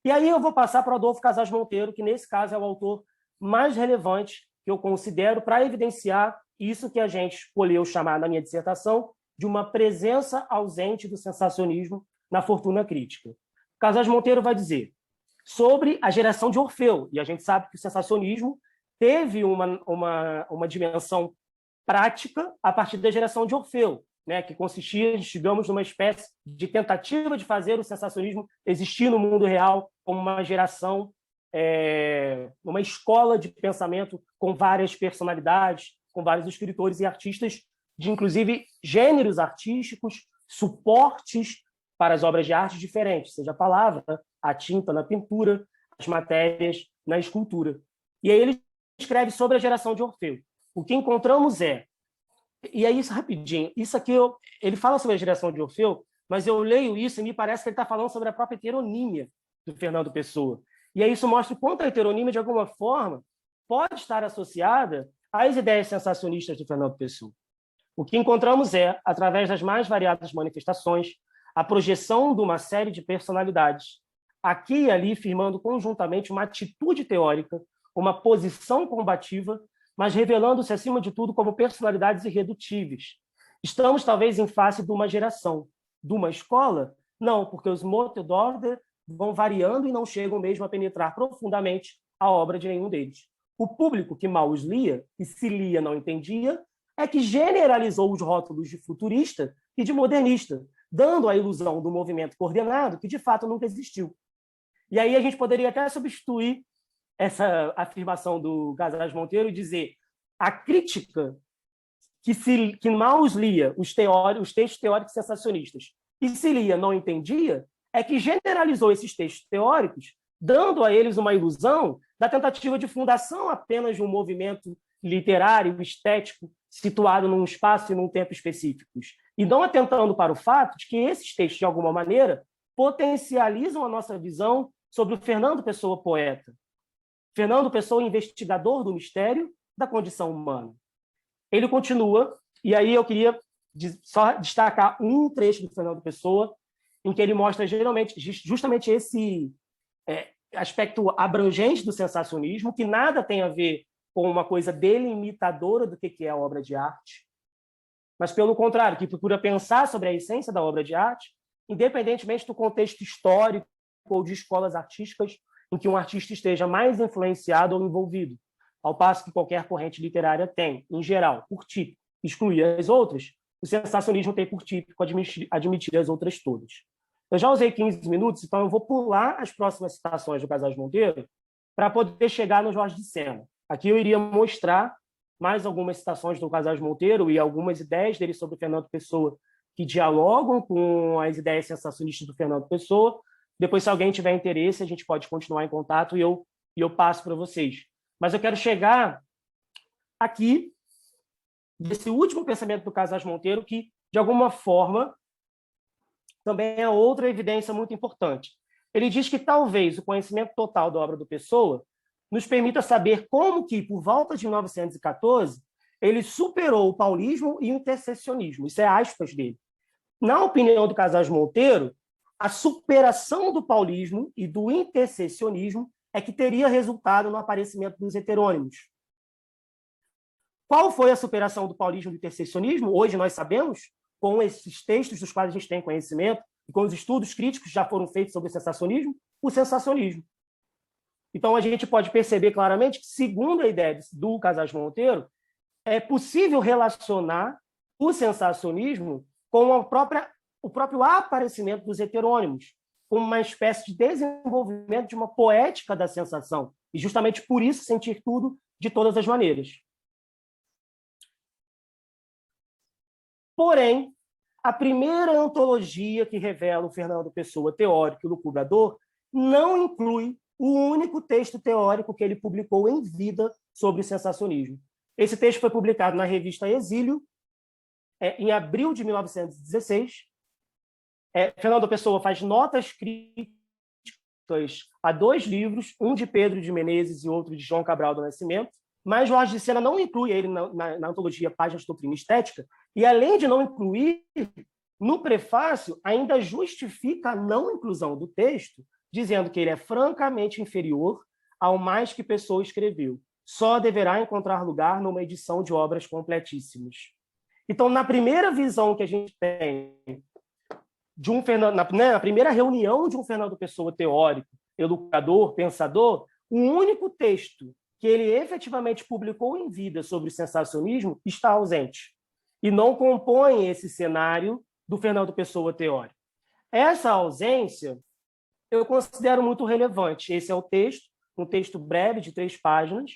E aí eu vou passar para o Adolfo Casas Monteiro, que nesse caso é o autor mais relevante que eu considero para evidenciar isso que a gente escolheu chamar na minha dissertação de uma presença ausente do sensacionismo na fortuna crítica. Casas Monteiro vai dizer sobre a geração de Orfeu, e a gente sabe que o sensacionismo teve uma dimensão prática a partir da geração de Orfeu, né, que consistia, digamos, numa espécie de tentativa de fazer o sensacionismo existir no mundo real como uma geração, uma escola de pensamento com várias personalidades, com vários escritores e artistas de, inclusive, gêneros artísticos, suportes para as obras de arte diferentes, seja a palavra, a tinta na pintura, as matérias na escultura. E aí ele escreve sobre a geração de Orfeu. O que encontramos e é isso rapidinho, isso aqui ele fala sobre a geração de Orfeu, mas eu leio isso e me parece que ele está falando sobre a própria heteronímia do Fernando Pessoa. E aí isso mostra o quanto a heteronímia, de alguma forma, pode estar associada às ideias sensacionistas do Fernando Pessoa. O que encontramos através das mais variadas manifestações, a projeção de uma série de personalidades, aqui e ali firmando conjuntamente uma atitude teórica, uma posição combativa, mas revelando-se, acima de tudo, como personalidades irredutíveis. Estamos, talvez, em face de uma geração. De uma escola? Não, porque os mots d'ordre vão variando e não chegam mesmo a penetrar profundamente a obra de nenhum deles. O público que mal os lia, e se lia não entendia, é que generalizou os rótulos de futurista e de modernista, dando a ilusão do movimento coordenado que, de fato, nunca existiu. E aí a gente poderia até substituir essa afirmação do Casas Monteiro e dizer a crítica que mal os lia os textos teóricos sensacionistas e se lia não entendia é que generalizou esses textos teóricos, dando a eles uma ilusão da tentativa de fundação apenas de um movimento literário, estético, situado num espaço e num tempo específicos, e não atentando para o fato de que esses textos, de alguma maneira, potencializam a nossa visão sobre o Fernando Pessoa poeta, Fernando Pessoa, investigador do mistério da condição humana. Ele continua, e aí eu queria só destacar um trecho do Fernando Pessoa, em que ele mostra justamente esse aspecto abrangente do sensacionismo, que nada tem a ver com uma coisa delimitadora do que é a obra de arte, mas, pelo contrário, que procura pensar sobre a essência da obra de arte, independentemente do contexto histórico ou de escolas artísticas em que um artista esteja mais influenciado ou envolvido, ao passo que qualquer corrente literária tem, em geral, por típico, excluir as outras, o sensacionismo tem por típico admitir as outras todas. Eu já usei 15 minutos, então eu vou pular as próximas citações do Casas Monteiro para poder chegar no Jorge de Sena. Aqui eu iria mostrar mais algumas citações do Casas Monteiro e algumas ideias dele sobre o Fernando Pessoa que dialogam com as ideias sensacionistas do Fernando Pessoa. Depois, se alguém tiver interesse, a gente pode continuar em contato e eu passo para vocês. Mas eu quero chegar aqui, desse último pensamento do Casas Monteiro, que, de alguma forma, também é outra evidência muito importante. Ele diz que talvez o conhecimento total da obra do Pessoa nos permita saber como que, por volta de 1914, ele superou o paulismo e o intercessionismo. Isso é aspas dele. Na opinião do Casas Monteiro, a superação do paulismo e do intercessionismo é que teria resultado no aparecimento dos heterônimos. Qual foi a superação do paulismo e do intercessionismo? Hoje nós sabemos, com esses textos dos quais a gente tem conhecimento, e com os estudos críticos que já foram feitos sobre o sensacionismo. Então, a gente pode perceber claramente que, segundo a ideia do Casais Monteiro, é possível relacionar o sensacionismo com o próprio aparecimento dos heterônimos, como uma espécie de desenvolvimento de uma poética da sensação, e justamente por isso sentir tudo de todas as maneiras. Porém, a primeira antologia que revela o Fernando Pessoa teórico e lucubrador não inclui o único texto teórico que ele publicou em vida sobre o sensacionismo. Esse texto foi publicado na revista Exílio, em abril de 1916. Fernando Pessoa faz notas críticas a 2 livros, um de Pedro de Menezes e outro de João Cabral do Nascimento, mas Jorge de Sena não inclui ele na antologia Páginas de Doutrina Estética, e, além de não incluir, no prefácio ainda justifica a não inclusão do texto, dizendo que ele é francamente inferior ao mais que Pessoa escreveu. Só deverá encontrar lugar numa edição de obras completíssimas. Então, na primeira visão que a gente tem de um Fernando, na primeira reunião de um Fernando Pessoa teórico, educador, pensador, o único texto que ele efetivamente publicou em vida sobre o sensacionismo está ausente e não compõe esse cenário do Fernando Pessoa teórico. Essa ausência eu considero muito relevante. Esse é o texto, um texto breve de 3 páginas,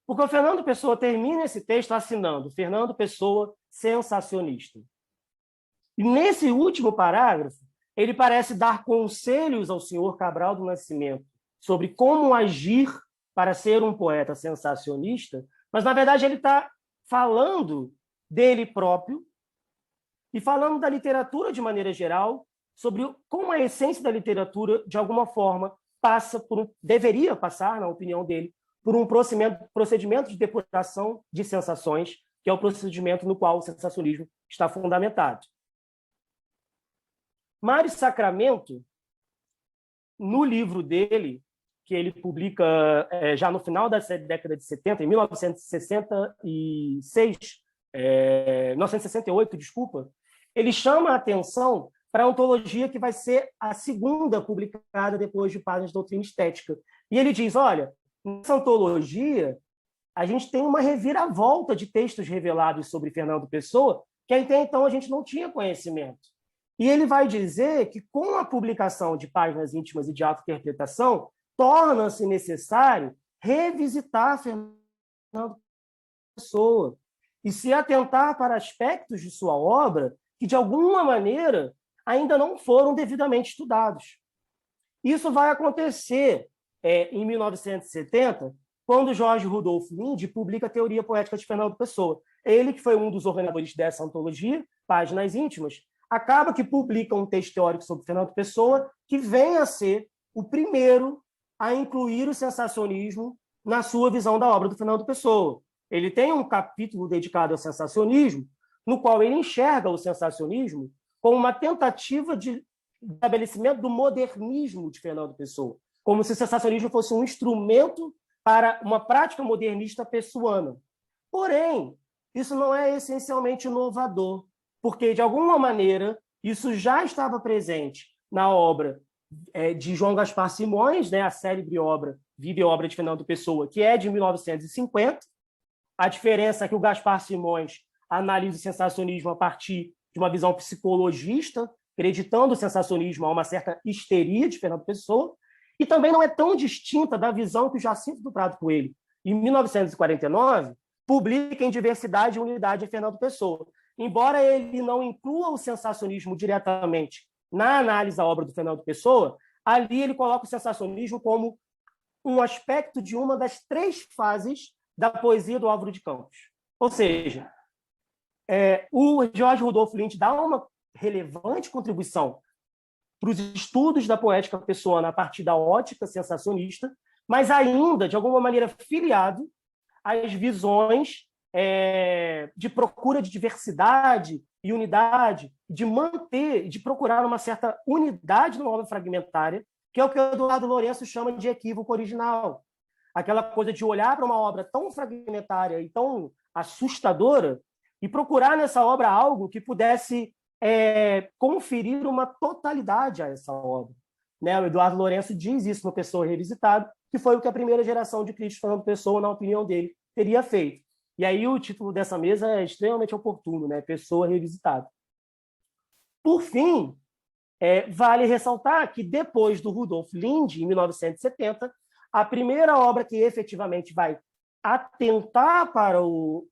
porque o Fernando Pessoa termina esse texto assinando Fernando Pessoa, sensacionista. E nesse último parágrafo, ele parece dar conselhos ao senhor Cabral do Nascimento sobre como agir para ser um poeta sensacionista, mas, na verdade, ele está falando dele próprio e falando da literatura de maneira geral, sobre como a essência da literatura, de alguma forma, deveria passar, na opinião dele, por um procedimento de depuração de sensações, que é o procedimento no qual o sensacionismo está fundamentado. Mário Sacramento, no livro dele, que ele publica já no final da década de 70, em 1968, ele chama a atenção para a antologia que vai ser a segunda publicada depois de Páginas de Doutrina Estética. E ele diz, olha, nessa antologia, a gente tem uma reviravolta de textos revelados sobre Fernando Pessoa, que até então a gente não tinha conhecimento. E ele vai dizer que, com a publicação de Páginas Íntimas e de Autointerpretação, torna-se necessário revisitar Fernando Pessoa e se atentar para aspectos de sua obra que, de alguma maneira, ainda não foram devidamente estudados. Isso vai acontecer em 1970, quando Jorge Rudolph Linde publica a Teoria Poética de Fernando Pessoa. Ele, que foi um dos organizadores dessa antologia, Páginas Íntimas, acaba que publica um texto teórico sobre Fernando Pessoa que vem a ser o primeiro a incluir o sensacionismo na sua visão da obra do Fernando Pessoa. Ele tem um capítulo dedicado ao sensacionismo, no qual ele enxerga o sensacionismo como uma tentativa de estabelecimento do modernismo de Fernando Pessoa, como se o sensacionismo fosse um instrumento para uma prática modernista pessoana. Porém, isso não é essencialmente inovador, porque, de alguma maneira, isso já estava presente na obra de João Gaspar Simões, a célebre obra Vida e Obra de Fernando Pessoa, que é de 1950. A diferença é que o Gaspar Simões analisa o sensacionismo a partir de uma visão psicologista, acreditando o sensacionismo a uma certa histeria de Fernando Pessoa, e também não é tão distinta da visão que o Jacinto do Prado Coelho, em 1949, publica em Diversidade e Unidade de Fernando Pessoa. Embora ele não inclua o sensacionismo diretamente na análise da obra do Fernando Pessoa, ali ele coloca o sensacionismo como um aspecto de uma das 3 fases da poesia do Álvaro de Campos. Ou seja, o Jorge Rudolph Linde dá uma relevante contribuição para os estudos da poética pessoana a partir da ótica sensacionista, mas ainda, de alguma maneira, filiado às visões de procura de diversidade e unidade, de manter, de procurar uma certa unidade numa obra fragmentária, que é o que o Eduardo Lourenço chama de equívoco original. Aquela coisa de olhar para uma obra tão fragmentária e tão assustadora e procurar nessa obra algo que pudesse conferir uma totalidade a essa obra. Né? O Eduardo Lourenço diz isso no Pessoa Revisitado, que foi o que a primeira geração de críticos Fernando Pessoa, na opinião dele, teria feito. E aí o título dessa mesa é extremamente oportuno, né? Pessoa Revisitado. Por fim, vale ressaltar que depois do Rudolf Linde, em 1970, a primeira obra que efetivamente vai atentar para o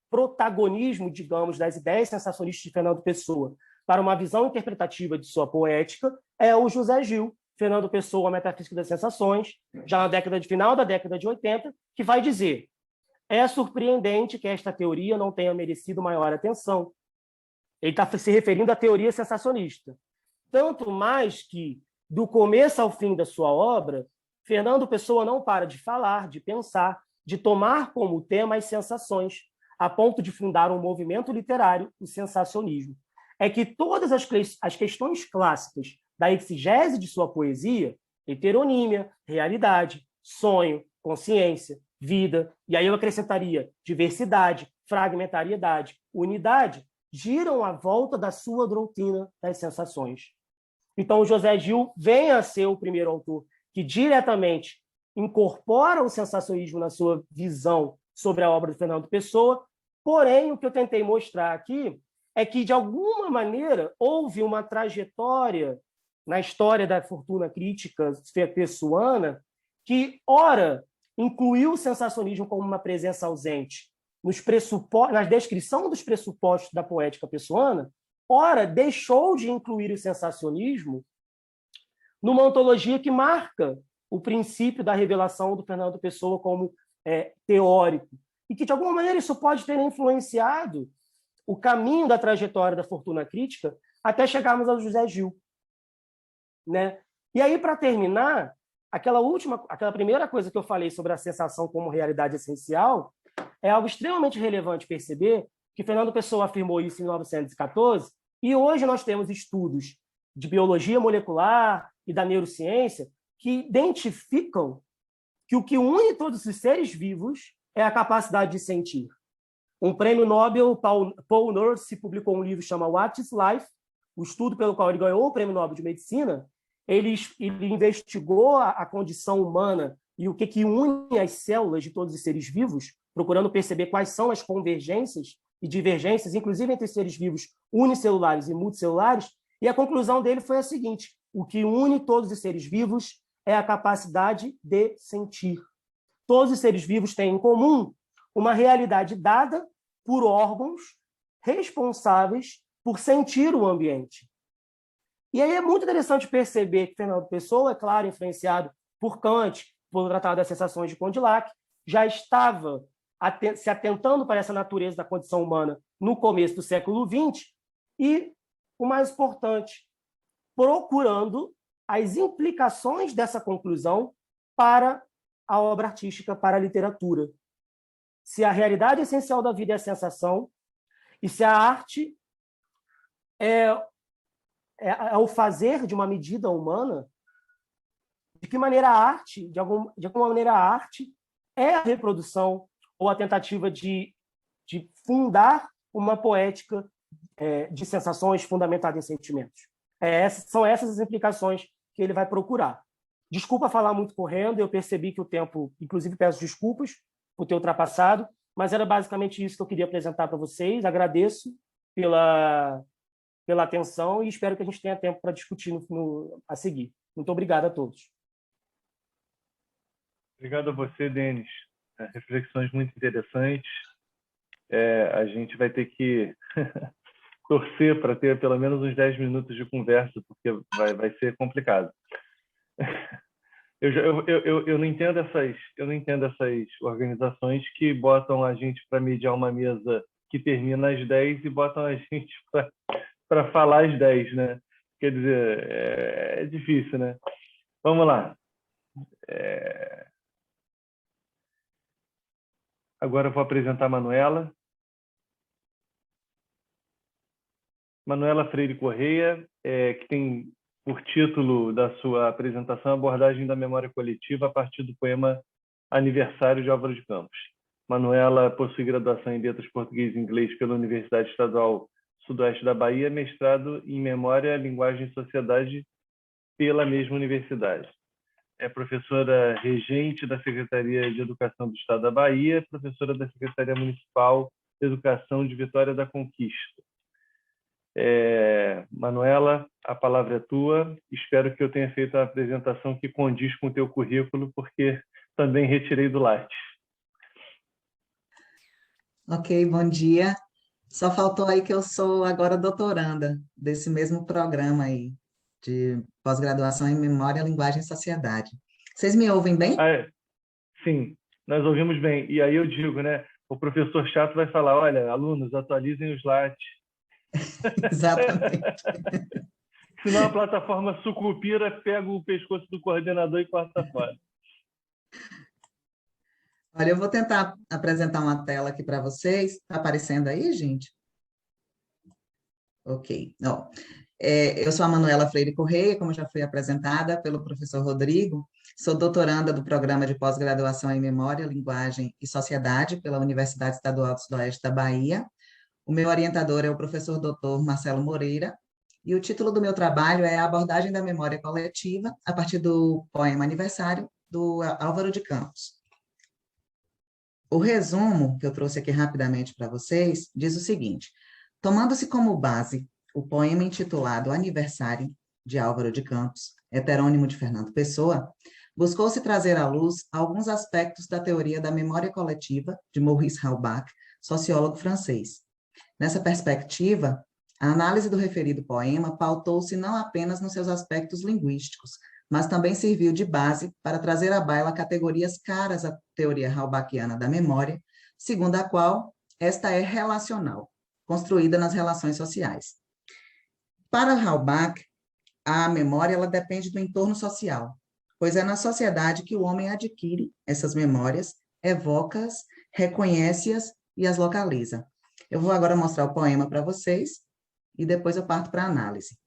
protagonismo, digamos, das ideias sensacionistas de Fernando Pessoa, para uma visão interpretativa de sua poética, é o José Gil, Fernando Pessoa, a Metafísica das Sensações, já na final da década de 80, que vai dizer: é surpreendente que esta teoria não tenha merecido maior atenção. Ele está se referindo à teoria sensacionista. Tanto mais que, do começo ao fim da sua obra, Fernando Pessoa não para de falar, de pensar, de tomar como tema as sensações, a ponto de fundar um movimento literário, o sensacionismo. É que todas as questões clássicas da exegese de sua poesia, heteronímia, realidade, sonho, consciência, vida, e aí eu acrescentaria diversidade, fragmentariedade, unidade, giram à volta da sua doutrina das sensações. Então, o José Gil vem a ser o primeiro autor que diretamente incorpora o sensacionismo na sua visão sobre a obra de Fernando Pessoa, porém, o que eu tentei mostrar aqui é que, de alguma maneira, houve uma trajetória na história da fortuna crítica pessoana que, ora, incluiu o sensacionismo como uma presença ausente na descrição dos pressupostos da poética pessoana, ora, deixou de incluir o sensacionismo numa ontologia que marca o princípio da revelação do Fernando Pessoa como teórico, e que, de alguma maneira, isso pode ter influenciado o caminho da trajetória da fortuna crítica até chegarmos ao José Gil. Né? E aí, para terminar, aquela primeira coisa que eu falei sobre a sensação como realidade essencial, é algo extremamente relevante perceber que Fernando Pessoa afirmou isso em 1914, e hoje nós temos estudos de biologia molecular e da neurociência que identificam que o que une todos os seres vivos é a capacidade de sentir. Um prêmio Nobel, Paul Nurse, publicou um livro chamado What is Life, o estudo pelo qual ele ganhou o prêmio Nobel de Medicina. Ele investigou a condição humana e o que une as células de todos os seres vivos, procurando perceber quais são as convergências e divergências, inclusive entre seres vivos unicelulares e multicelulares, e a conclusão dele foi a seguinte: o que une todos os seres vivos é a capacidade de sentir. Todos os seres vivos têm em comum uma realidade dada por órgãos responsáveis por sentir o ambiente. E aí é muito interessante perceber que Fernando Pessoa, é claro, influenciado por Kant, pelo Tratado das Sensações de Condillac, já estava se atentando para essa natureza da condição humana no começo do século XX e, o mais importante, procurando as implicações dessa conclusão para a obra artística, para a literatura. Se a realidade essencial da vida é a sensação, e se a arte é o fazer de uma medida humana, de que maneira a arte, de alguma maneira a arte é a reprodução ou a tentativa de fundar uma poética de sensações fundamentada em sentimentos. São essas as implicações que ele vai procurar. Desculpa falar muito correndo, eu percebi que o tempo, inclusive peço desculpas por ter ultrapassado, mas era basicamente isso que eu queria apresentar para vocês. Agradeço pela atenção e espero que a gente tenha tempo para discutir a seguir. Muito obrigado a todos. Obrigado a você, Denis. Reflexões muito interessantes. A gente vai ter que torcer para ter pelo menos uns 10 minutos de conversa, porque vai ser complicado. Eu não entendo essas organizações que botam a gente para mediar uma mesa que termina às 10 e botam a gente para falar às 10, né? Quer dizer, é difícil, né? Vamos lá. Agora eu vou apresentar a Manuela. Manuela Freire Correia, que tem por título da sua apresentação Abordagem da Memória Coletiva a partir do poema Aniversário de Álvaro de Campos. Manuela possui graduação em Letras Português e Inglês pela Universidade Estadual sudoeste da Bahia, mestrado em Memória, Linguagem e Sociedade pela mesma universidade. É professora regente da Secretaria de Educação do Estado da Bahia, professora da Secretaria Municipal de Educação de Vitória da Conquista. Manuela, a palavra é tua. Espero que eu tenha feito a apresentação que condiz com o teu currículo, porque também retirei do Lattes. Ok, bom dia. Só faltou aí que eu sou agora doutoranda desse mesmo programa aí, de pós-graduação em Memória, Linguagem e Sociedade. Vocês me ouvem bem? Sim, nós ouvimos bem. E aí eu digo, né? O professor chato vai falar, olha, alunos, atualizem os Lattes. Exatamente. Senão a plataforma sucupira pega o pescoço do coordenador e corta fora. Olha, eu vou tentar apresentar uma tela aqui para vocês. Está aparecendo aí, gente? Ok. Eu sou a Manuela Freire Correia, como já fui apresentada pelo professor Rodrigo. Sou doutoranda do Programa de Pós-Graduação em Memória, Linguagem e Sociedade pela Universidade Estadual do Sudoeste da Bahia. O meu orientador é o professor doutor Marcelo Moreira, e o título do meu trabalho é a abordagem da memória coletiva a partir do poema Aniversário, do Álvaro de Campos. O resumo que eu trouxe aqui rapidamente para vocês diz o seguinte: tomando-se como base o poema intitulado Aniversário, de Álvaro de Campos, heterônimo de Fernando Pessoa, buscou-se trazer à luz alguns aspectos da teoria da memória coletiva de Maurice Halbach, sociólogo francês. Nessa perspectiva, a análise do referido poema pautou-se não apenas nos seus aspectos linguísticos, mas também serviu de base para trazer à baila categorias caras à teoria halbachiana da memória, segundo a qual esta é relacional, construída nas relações sociais. Para Halbach, a memória ela depende do entorno social, pois é na sociedade que o homem adquire essas memórias, evoca-as, reconhece-as e as localiza. Eu vou agora mostrar o poema para vocês e depois eu parto para a análise.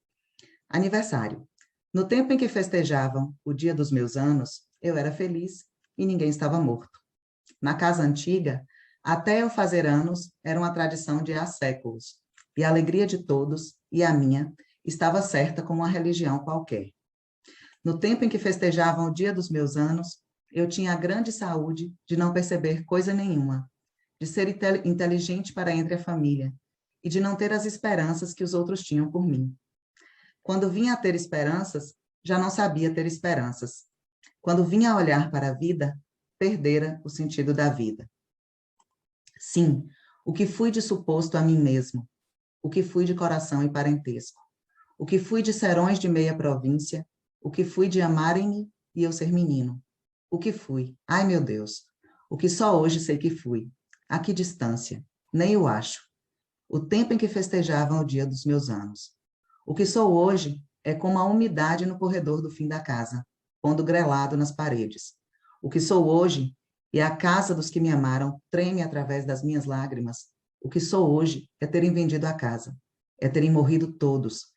Aniversário. No tempo em que festejavam o dia dos meus anos, eu era feliz e ninguém estava morto. Na casa antiga, até eu fazer anos, era uma tradição de há séculos, e a alegria de todos, e a minha, estava certa como uma religião qualquer. No tempo em que festejavam o dia dos meus anos, eu tinha a grande saúde de não perceber coisa nenhuma, de ser inteligente para entre a família, e de não ter as esperanças que os outros tinham por mim. Quando vinha a ter esperanças, já não sabia ter esperanças. Quando vinha a olhar para a vida, perdera o sentido da vida. Sim, o que fui de suposto a mim mesmo, o que fui de coração e parentesco, o que fui de serões de meia província, o que fui de amarem-me e eu ser menino, o que fui, ai meu Deus, o que só hoje sei que fui, a que distância, nem o acho, o tempo em que festejavam o dia dos meus anos. O que sou hoje é como a umidade no corredor do fim da casa, pondo grelado nas paredes. O que sou hoje e a casa dos que me amaram treme através das minhas lágrimas. O que sou hoje é terem vendido a casa, é terem morrido todos,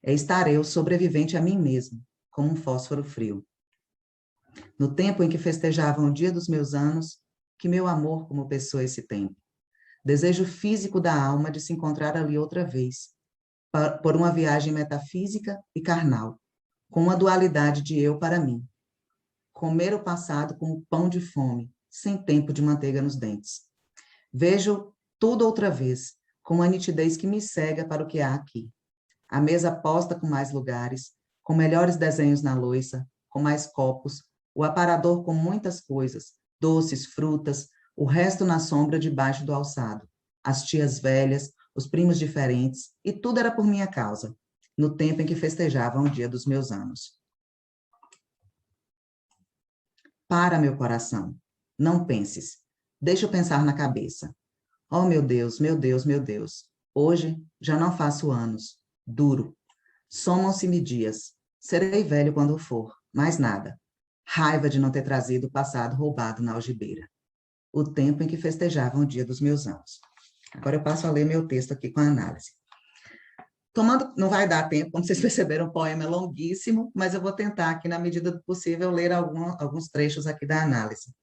é estar eu sobrevivente a mim mesmo, como um fósforo frio. No tempo em que festejavam o dia dos meus anos, que meu amor como pessoa esse tempo. Desejo físico da alma de se encontrar ali outra vez, por uma viagem metafísica e carnal, com uma dualidade de eu para mim. Comer o passado como pão de fome, sem tempo de manteiga nos dentes. Vejo tudo outra vez, com uma nitidez que me cega para o que há aqui. A mesa posta com mais lugares, com melhores desenhos na louça, com mais copos, o aparador com muitas coisas, doces, frutas, o resto na sombra debaixo do alçado. As tias velhas, os primos diferentes, e tudo era por minha causa, no tempo em que festejavam o dia dos meus anos. Para, meu coração, não penses, deixa eu pensar na cabeça. Oh, meu Deus, meu Deus, meu Deus, hoje já não faço anos, duro. Somam-se-me dias, serei velho quando for, mais nada. Raiva de não ter trazido o passado roubado na algibeira. O tempo em que festejavam o dia dos meus anos. Agora eu passo a ler meu texto aqui com a análise. Não vai dar tempo, como vocês perceberam, o poema é longuíssimo, mas eu vou tentar aqui, na medida do possível, ler alguns trechos aqui da análise.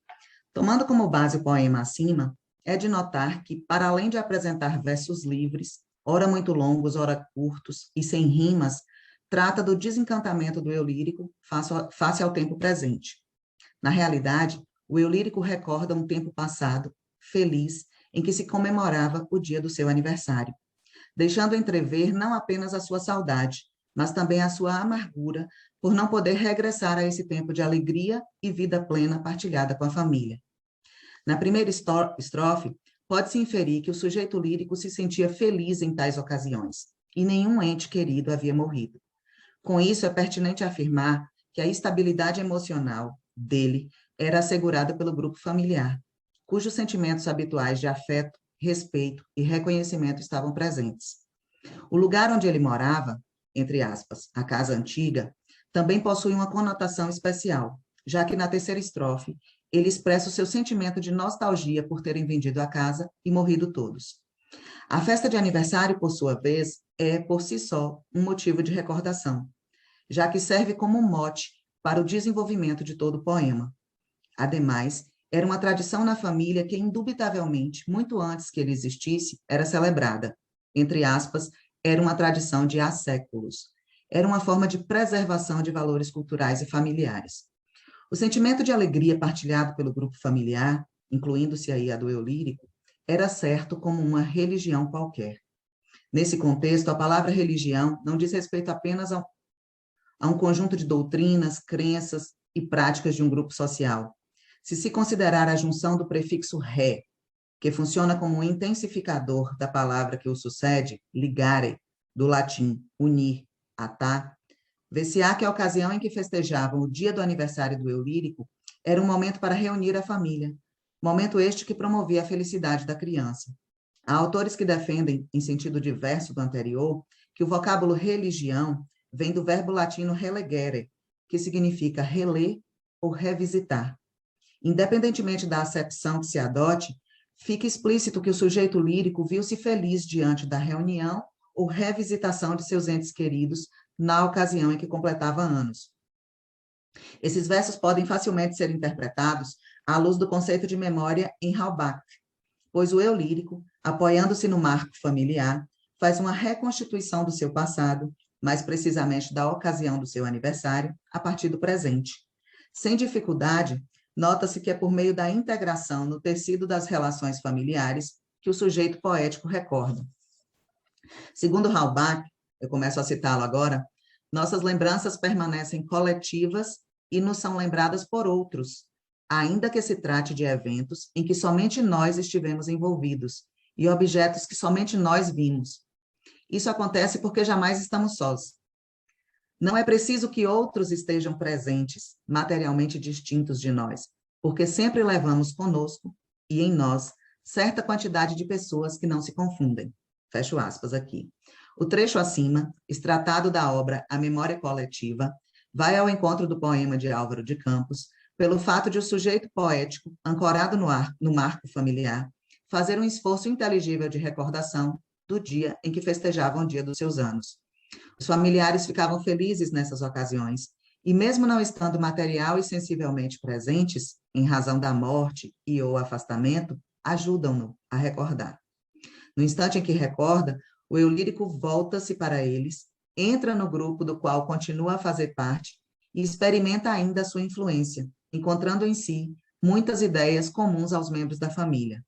Tomando como base o poema acima, é de notar que, para além de apresentar versos livres, ora muito longos, ora curtos e sem rimas, trata do desencantamento do eu lírico face ao tempo presente. Na realidade, o eu lírico recorda um tempo passado, feliz, em que se comemorava o dia do seu aniversário, deixando entrever não apenas a sua saudade, mas também a sua amargura por não poder regressar a esse tempo de alegria e vida plena partilhada com a família. Na primeira estrofe, pode-se inferir que o sujeito lírico se sentia feliz em tais ocasiões, e nenhum ente querido havia morrido. Com isso, é pertinente afirmar que a estabilidade emocional dele era assegurada pelo grupo familiar, cujos sentimentos habituais de afeto, respeito e reconhecimento estavam presentes. O lugar onde ele morava, entre aspas, a casa antiga, também possui uma conotação especial, já que na terceira estrofe ele expressa o seu sentimento de nostalgia por terem vendido a casa e morrido todos. A festa de aniversário, por sua vez, é, por si só, um motivo de recordação, já que serve como um mote para o desenvolvimento de todo o poema. Ademais, era uma tradição na família que, indubitavelmente, muito antes que ele existisse, era celebrada. Entre aspas, era uma tradição de há séculos. Era uma forma de preservação de valores culturais e familiares. O sentimento de alegria partilhado pelo grupo familiar, incluindo-se aí a do eu lírico, era certo como uma religião qualquer. Nesse contexto, a palavra religião não diz respeito apenas a um conjunto de doutrinas, crenças e práticas de um grupo social. Se considerar a junção do prefixo re, que funciona como um intensificador da palavra que o sucede, ligare, do latim unir, atar, vê-se-á que a ocasião em que festejavam o dia do aniversário do eu lírico era um momento para reunir a família, momento este que promovia a felicidade da criança. Há autores que defendem, em sentido diverso do anterior, que o vocábulo religião vem do verbo latino relegere, que significa reler ou revisitar. Independentemente da acepção que se adote, fica explícito que o sujeito lírico viu-se feliz diante da reunião ou revisitação de seus entes queridos na ocasião em que completava anos. Esses versos podem facilmente ser interpretados à luz do conceito de memória em Halbach, pois o eu lírico, apoiando-se no marco familiar, faz uma reconstituição do seu passado, mais precisamente da ocasião do seu aniversário, a partir do presente. Sem dificuldade, nota-se que é por meio da integração no tecido das relações familiares que o sujeito poético recorda. Segundo Halbach, eu começo a citá-lo agora, nossas lembranças permanecem coletivas e nos são lembradas por outros, ainda que se trate de eventos em que somente nós estivemos envolvidos e objetos que somente nós vimos. Isso acontece porque jamais estamos sós. Não é preciso que outros estejam presentes, materialmente distintos de nós, porque sempre levamos conosco e em nós certa quantidade de pessoas que não se confundem. Fecho aspas aqui. O trecho acima, extratado da obra A Memória Coletiva, vai ao encontro do poema de Álvaro de Campos, pelo fato de o sujeito poético, ancorado no marco familiar, fazer um esforço inteligível de recordação do dia em que festejavam o dia dos seus anos. Os familiares ficavam felizes nessas ocasiões, e mesmo não estando material e sensivelmente presentes, em razão da morte e ou afastamento, ajudam-no a recordar. No instante em que recorda, o eu lírico volta-se para eles, entra no grupo do qual continua a fazer parte e experimenta ainda a sua influência, encontrando em si muitas ideias comuns aos membros da família.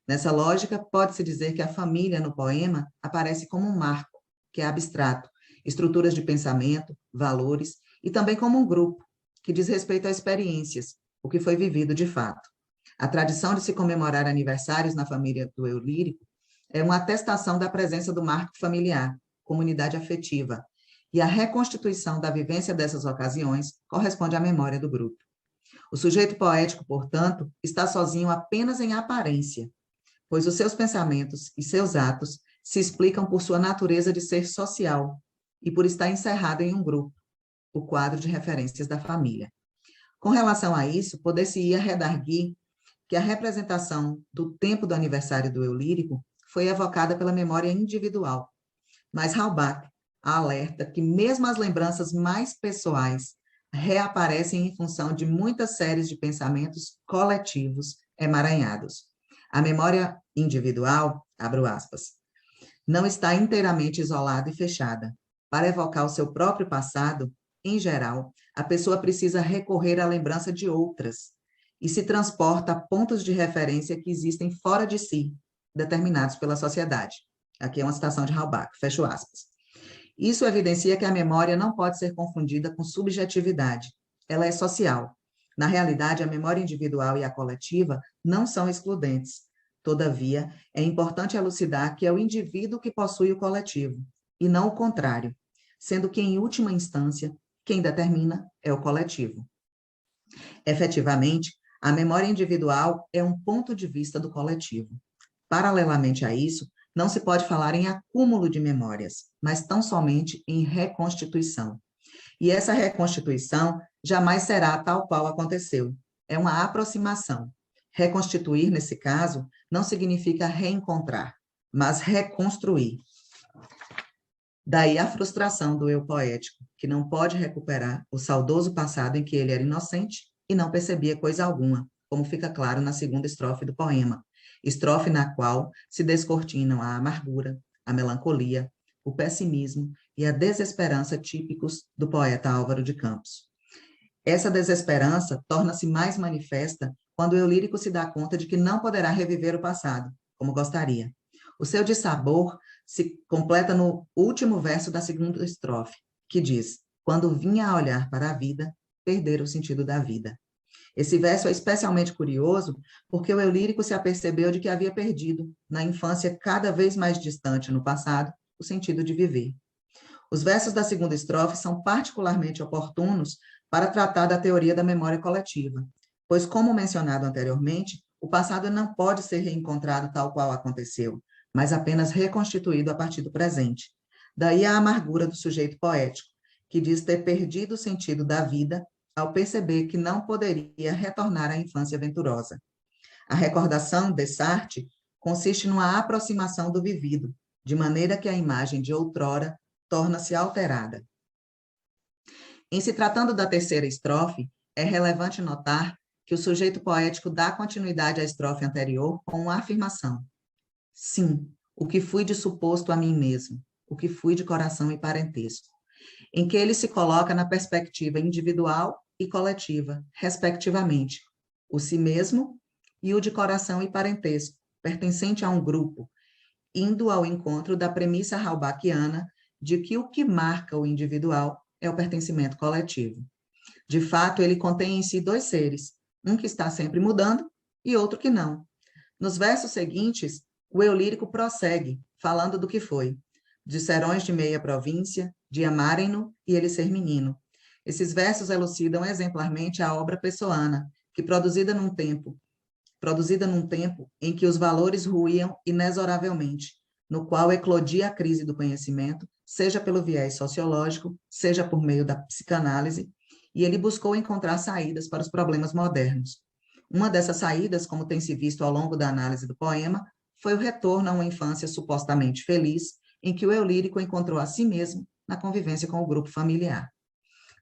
Nessa lógica, pode-se dizer que a família no poema aparece como um marco, que é abstrato, estruturas de pensamento, valores, e também como um grupo, que diz respeito a experiências, o que foi vivido de fato. A tradição de se comemorar aniversários na família do eu lírico é uma atestação da presença do marco familiar, comunidade afetiva, e a reconstituição da vivência dessas ocasiões corresponde à memória do grupo. O sujeito poético, portanto, está sozinho apenas em aparência, pois os seus pensamentos e seus atos se explicam por sua natureza de ser social e por estar encerrado em um grupo, o quadro de referências da família. Com relação a isso, poder-se-ia redarguir que a representação do tempo do aniversário do eu lírico foi evocada pela memória individual, mas Halbach alerta que mesmo as lembranças mais pessoais reaparecem em função de muitas séries de pensamentos coletivos emaranhados. A memória individual, abro aspas, não está inteiramente isolada e fechada. Para evocar o seu próprio passado, em geral, a pessoa precisa recorrer à lembrança de outras e se transporta a pontos de referência que existem fora de si, determinados pela sociedade. Aqui é uma citação de Halbach, fecho aspas. Isso evidencia que a memória não pode ser confundida com subjetividade. Ela é social. Na realidade, a memória individual e a coletiva não são excludentes. Todavia, é importante elucidar que é o indivíduo que possui o coletivo, e não o contrário, sendo que, em última instância, quem determina é o coletivo. Efetivamente, a memória individual é um ponto de vista do coletivo. Paralelamente a isso, não se pode falar em acúmulo de memórias, mas tão somente em reconstituição. E essa reconstituição jamais será tal qual aconteceu. É uma aproximação. Reconstituir, nesse caso, não significa reencontrar, mas reconstruir. Daí a frustração do eu poético, que não pode recuperar o saudoso passado em que ele era inocente e não percebia coisa alguma, como fica claro na segunda estrofe do poema, estrofe na qual se descortinam a amargura, a melancolia, o pessimismo e a desesperança típicos do poeta Álvaro de Campos. Essa desesperança torna-se mais manifesta quando o eu lírico se dá conta de que não poderá reviver o passado, como gostaria. O seu dissabor se completa no último verso da segunda estrofe, que diz: quando vinha a olhar para a vida, perder o sentido da vida. Esse verso é especialmente curioso porque o eu lírico se apercebeu de que havia perdido, na infância cada vez mais distante no passado, o sentido de viver. Os versos da segunda estrofe são particularmente oportunos para tratar da teoria da memória coletiva, pois, como mencionado anteriormente, o passado não pode ser reencontrado tal qual aconteceu, mas apenas reconstituído a partir do presente. Daí a amargura do sujeito poético, que diz ter perdido o sentido da vida ao perceber que não poderia retornar à infância venturosa. A recordação de Sartre consiste numa aproximação do vivido, de maneira que a imagem de outrora torna-se alterada. Em se tratando da terceira estrofe, é relevante notar que o sujeito poético dá continuidade à estrofe anterior com uma afirmação. Sim, o que fui de suposto a mim mesmo, o que fui de coração e parentesco, em que ele se coloca na perspectiva individual e coletiva, respectivamente, o si mesmo e o de coração e parentesco, pertencente a um grupo, indo ao encontro da premissa halbachiana de que o que marca o individual é o pertencimento coletivo. De fato, ele contém em si dois seres, um que está sempre mudando e outro que não. Nos versos seguintes, o eu lírico prossegue, falando do que foi, de serões de meia província, de amarem-no e ele ser menino. Esses versos elucidam exemplarmente a obra pessoana, que produzida num tempo em que os valores ruíam inexoravelmente, no qual eclodia a crise do conhecimento, seja pelo viés sociológico, seja por meio da psicanálise, e ele buscou encontrar saídas para os problemas modernos. Uma dessas saídas, como tem se visto ao longo da análise do poema, foi o retorno a uma infância supostamente feliz, em que o eu lírico encontrou a si mesmo na convivência com o grupo familiar.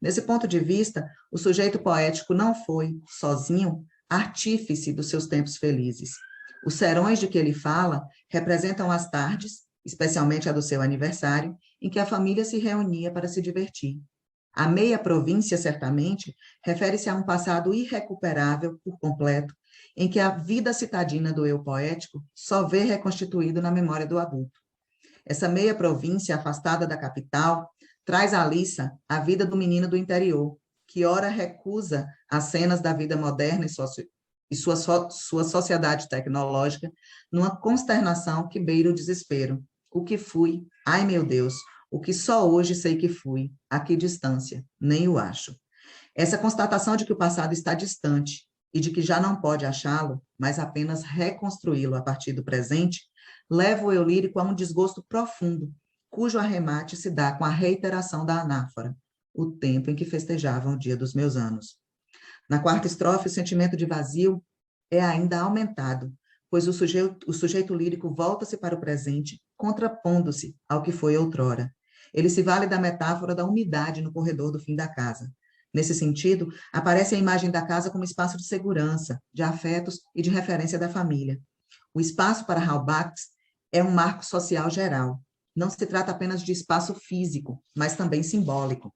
Nesse ponto de vista, o sujeito poético não foi, sozinho, artífice dos seus tempos felizes. Os serões de que ele fala representam as tardes, especialmente a do seu aniversário, em que a família se reunia para se divertir. A meia província, certamente, refere-se a um passado irrecuperável por completo, em que a vida citadina do eu poético só vê reconstituído na memória do adulto. Essa meia província, afastada da capital, traz à liça a vida do menino do interior, que ora recusa as cenas da vida moderna e sua sociedade tecnológica, numa consternação que beira o desespero. O que fui? Ai, meu Deus! O que só hoje sei que fui? A que distância? Nem o acho. Essa constatação de que o passado está distante e de que já não pode achá-lo, mas apenas reconstruí-lo a partir do presente, leva o eu lírico a um desgosto profundo, cujo arremate se dá com a reiteração da anáfora, o tempo em que festejavam o dia dos meus anos. Na quarta estrofe, o sentimento de vazio é ainda aumentado, pois o sujeito lírico volta-se para o presente, contrapondo-se ao que foi outrora. Ele se vale da metáfora da umidade no corredor do fim da casa. Nesse sentido, aparece a imagem da casa como espaço de segurança, de afetos e de referência da família. O espaço para Halbach é um marco social geral. Não se trata apenas de espaço físico, mas também simbólico.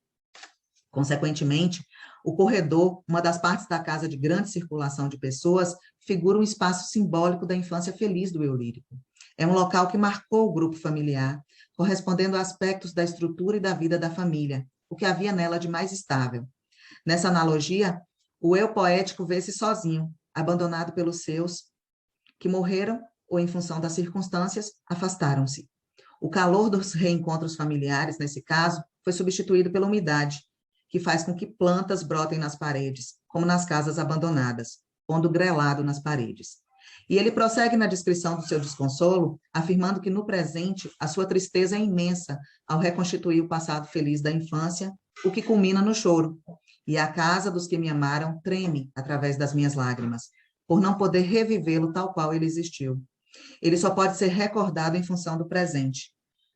Consequentemente, o corredor, uma das partes da casa de grande circulação de pessoas, figura um espaço simbólico da infância feliz do eu lírico. É um local que marcou o grupo familiar, correspondendo a aspectos da estrutura e da vida da família, o que havia nela de mais estável. Nessa analogia, o eu poético vê-se sozinho, abandonado pelos seus, que morreram ou, em função das circunstâncias, afastaram-se. O calor dos reencontros familiares, nesse caso, foi substituído pela umidade, que faz com que plantas brotem nas paredes, como nas casas abandonadas, pondo grelado nas paredes. E ele prossegue na descrição do seu desconsolo, afirmando que no presente a sua tristeza é imensa ao reconstituir o passado feliz da infância, o que culmina no choro. E a casa dos que me amaram treme através das minhas lágrimas, por não poder revivê-lo tal qual ele existiu. Ele só pode ser recordado em função do presente.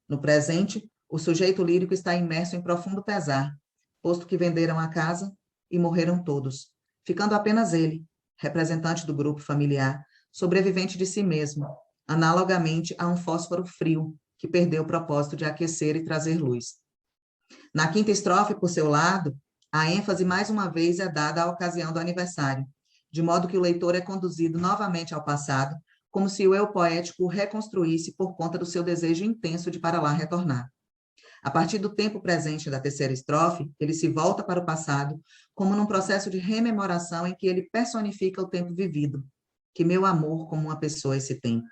No presente, o sujeito lírico está imerso em profundo pesar, posto que venderam a casa e morreram todos, ficando apenas ele, representante do grupo familiar, sobrevivente de si mesmo, analogamente a um fósforo frio que perdeu o propósito de aquecer e trazer luz. Na quinta estrofe, por seu lado, a ênfase mais uma vez é dada à ocasião do aniversário, de modo que o leitor é conduzido novamente ao passado, como se o eu poético o reconstruísse por conta do seu desejo intenso de para lá retornar. A partir do tempo presente da terceira estrofe, ele se volta para o passado, como num processo de rememoração em que ele personifica o tempo vivido, que meu amor como uma pessoa esse tempo,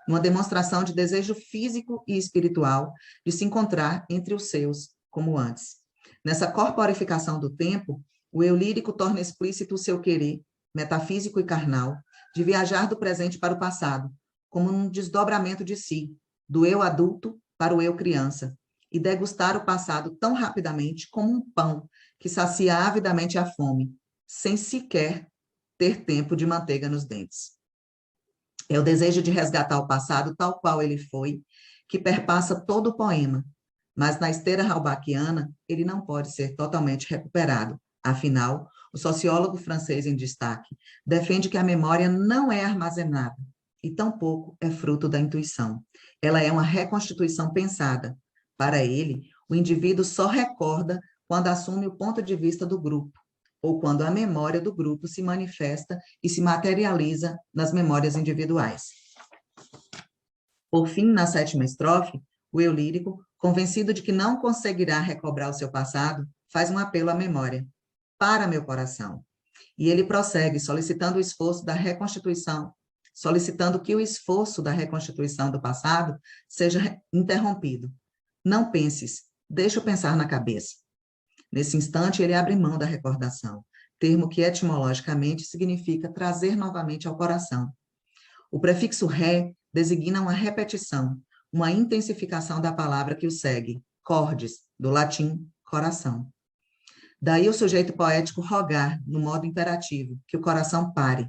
numa demonstração de desejo físico e espiritual de se encontrar entre os seus, como antes. Nessa corporificação do tempo, o eu lírico torna explícito o seu querer, metafísico e carnal, de viajar do presente para o passado, como um desdobramento de si, do eu adulto para o eu criança, e degustar o passado tão rapidamente como um pão que sacia avidamente a fome, sem sequer ter tempo de manteiga nos dentes. É o desejo de resgatar o passado tal qual ele foi, que perpassa todo o poema, mas na esteira halbachiana ele não pode ser totalmente recuperado. Afinal, o sociólogo francês em destaque defende que a memória não é armazenada e tampouco é fruto da intuição. Ela é uma reconstituição pensada. Para ele, o indivíduo só recorda quando assume o ponto de vista do grupo, ou quando a memória do grupo se manifesta e se materializa nas memórias individuais. Por fim, na sétima estrofe, o eu lírico, convencido de que não conseguirá recobrar o seu passado, faz um apelo à memória. Para meu coração. E ele prossegue solicitando o esforço da reconstituição, solicitando que o esforço da reconstituição do passado seja interrompido. Não penses, deixa eu pensar na cabeça. Nesse instante, ele abre mão da recordação, termo que etimologicamente significa trazer novamente ao coração. O prefixo ré designa uma repetição, uma intensificação da palavra que o segue, cordis, do latim coração. Daí o sujeito poético rogar, no modo imperativo, que o coração pare,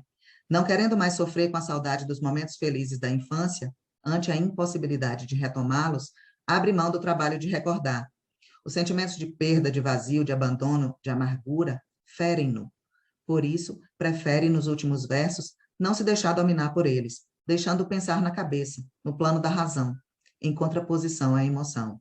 não querendo mais sofrer com a saudade dos momentos felizes da infância, ante a impossibilidade de retomá-los, abre mão do trabalho de recordar. Os sentimentos de perda, de vazio, de abandono, de amargura, ferem-no. Por isso, prefere, nos últimos versos, não se deixar dominar por eles, deixando-o pensar na cabeça, no plano da razão, em contraposição à emoção.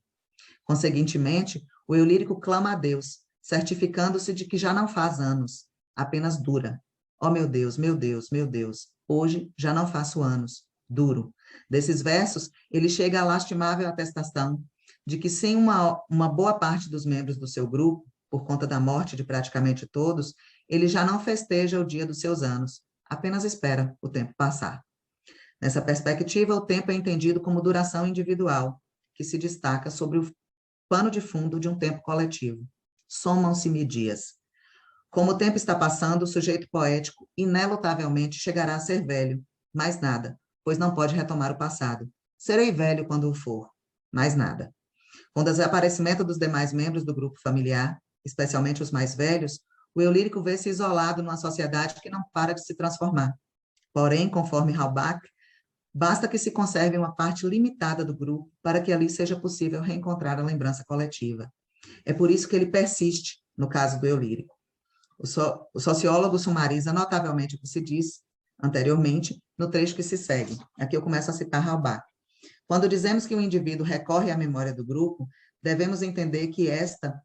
Conseguintemente, o eu lírico clama a Deus, certificando-se de que já não faz anos, apenas dura. Oh, meu Deus, meu Deus, meu Deus, hoje já não faço anos, duro. Desses versos, ele chega à lastimável atestação de que sem uma boa parte dos membros do seu grupo, por conta da morte de praticamente todos, ele já não festeja o dia dos seus anos, apenas espera o tempo passar. Nessa perspectiva, o tempo é entendido como duração individual, que se destaca sobre o pano de fundo de um tempo coletivo. Somam-se-me dias. Como o tempo está passando, o sujeito poético inelutavelmente chegará a ser velho, mais nada, pois não pode retomar o passado. Serei velho quando o for, mais nada. Com o desaparecimento dos demais membros do grupo familiar, especialmente os mais velhos, o eu lírico vê-se isolado numa sociedade que não para de se transformar. Porém, conforme Halbach, basta que se conserve uma parte limitada do grupo para que ali seja possível reencontrar a lembrança coletiva. É por isso que ele persiste, no caso do eu lírico. O sociólogo sumariza notavelmente o que se disse anteriormente no trecho que se segue. Aqui eu começo a citar Halbach. Quando dizemos que o indivíduo recorre à memória do grupo, devemos entender que esta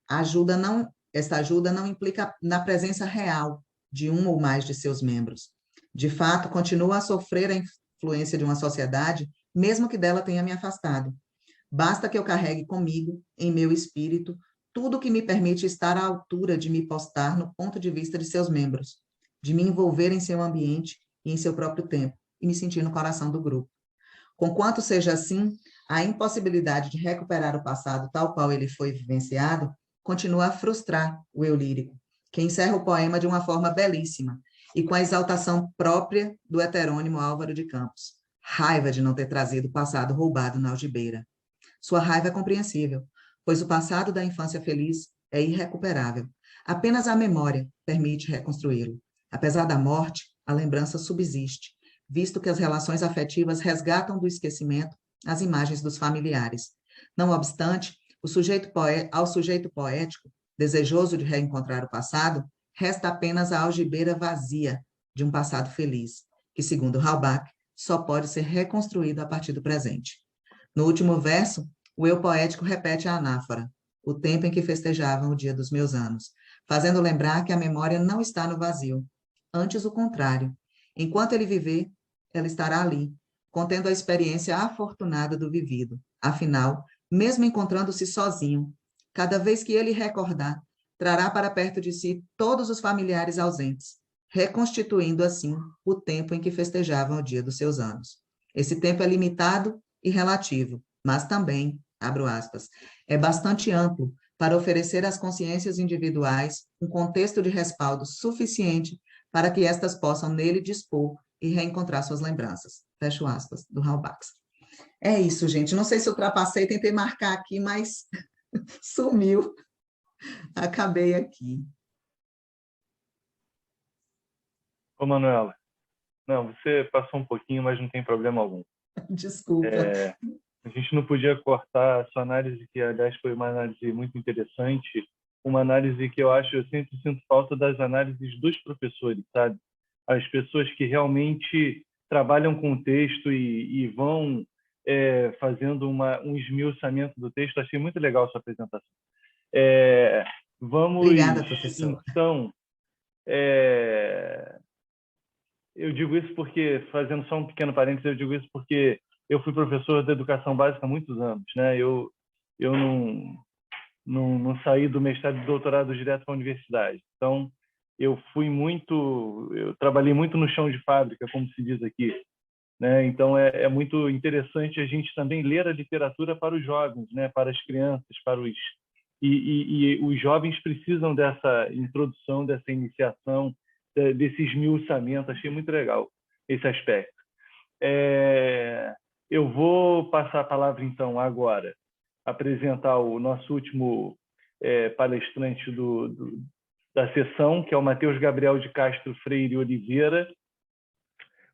ajuda não implica na presença real de um ou mais de seus membros. De fato, continuo a sofrer a influência de uma sociedade, mesmo que dela tenha me afastado. Basta que eu carregue comigo, em meu espírito, tudo que me permite estar à altura de me postar no ponto de vista de seus membros, de me envolver em seu ambiente e em seu próprio tempo, e me sentir no coração do grupo. Conquanto seja assim, a impossibilidade de recuperar o passado tal qual ele foi vivenciado continua a frustrar o eu lírico, que encerra o poema de uma forma belíssima e com a exaltação própria do heterônimo Álvaro de Campos. Raiva de não ter trazido o passado roubado na algibeira. Sua raiva é compreensível, pois o passado da infância feliz é irrecuperável. Apenas a memória permite reconstruí-lo. Apesar da morte, a lembrança subsiste, visto que as relações afetivas resgatam do esquecimento as imagens dos familiares. Não obstante, ao sujeito poético, desejoso de reencontrar o passado, resta apenas a algibeira vazia de um passado feliz, que, segundo Halbach, só pode ser reconstruído a partir do presente. No último verso, o eu poético repete a anáfora, o tempo em que festejavam o dia dos meus anos, fazendo lembrar que a memória não está no vazio, antes o contrário. Enquanto ele viver, ela estará ali, contendo a experiência afortunada do vivido. Afinal, mesmo encontrando-se sozinho, cada vez que ele recordar, trará para perto de si todos os familiares ausentes, reconstituindo assim o tempo em que festejavam o dia dos seus anos. Esse tempo é limitado e relativo, mas também, abro aspas, é bastante amplo para oferecer às consciências individuais um contexto de respaldo suficiente para que estas possam nele dispor e reencontrar suas lembranças. Fecho aspas, do Halbach. É isso, gente. Não sei se ultrapassei, tentei marcar aqui, mas sumiu. Acabei aqui. Ô, Manuela, não, você passou um pouquinho, mas não tem problema algum. Desculpa. A gente não podia cortar a sua análise, que, aliás, foi uma análise muito interessante, uma análise que eu sempre sinto falta das análises dos professores, sabe? As pessoas que realmente trabalham com o texto e vão fazendo um esmiuçamento do texto. Achei muito legal a sua apresentação. Obrigada, professor. Então, eu digo isso porque, fazendo só um pequeno parênteses, eu digo isso porque eu fui professor de educação básica há muitos anos, né? Eu não saí do mestrado e doutorado direto para a universidade. Então, eu trabalhei muito no chão de fábrica, como se diz aqui, né? Então, é muito interessante a gente também ler a literatura para os jovens, né? Para as crianças, e os jovens precisam dessa introdução, dessa iniciação, desse esmiuçamento. Achei muito legal esse aspecto. Eu vou passar a palavra, então, agora, apresentar o nosso último palestrante da sessão, que é o Matheus Gabriel de Castro Freire Oliveira,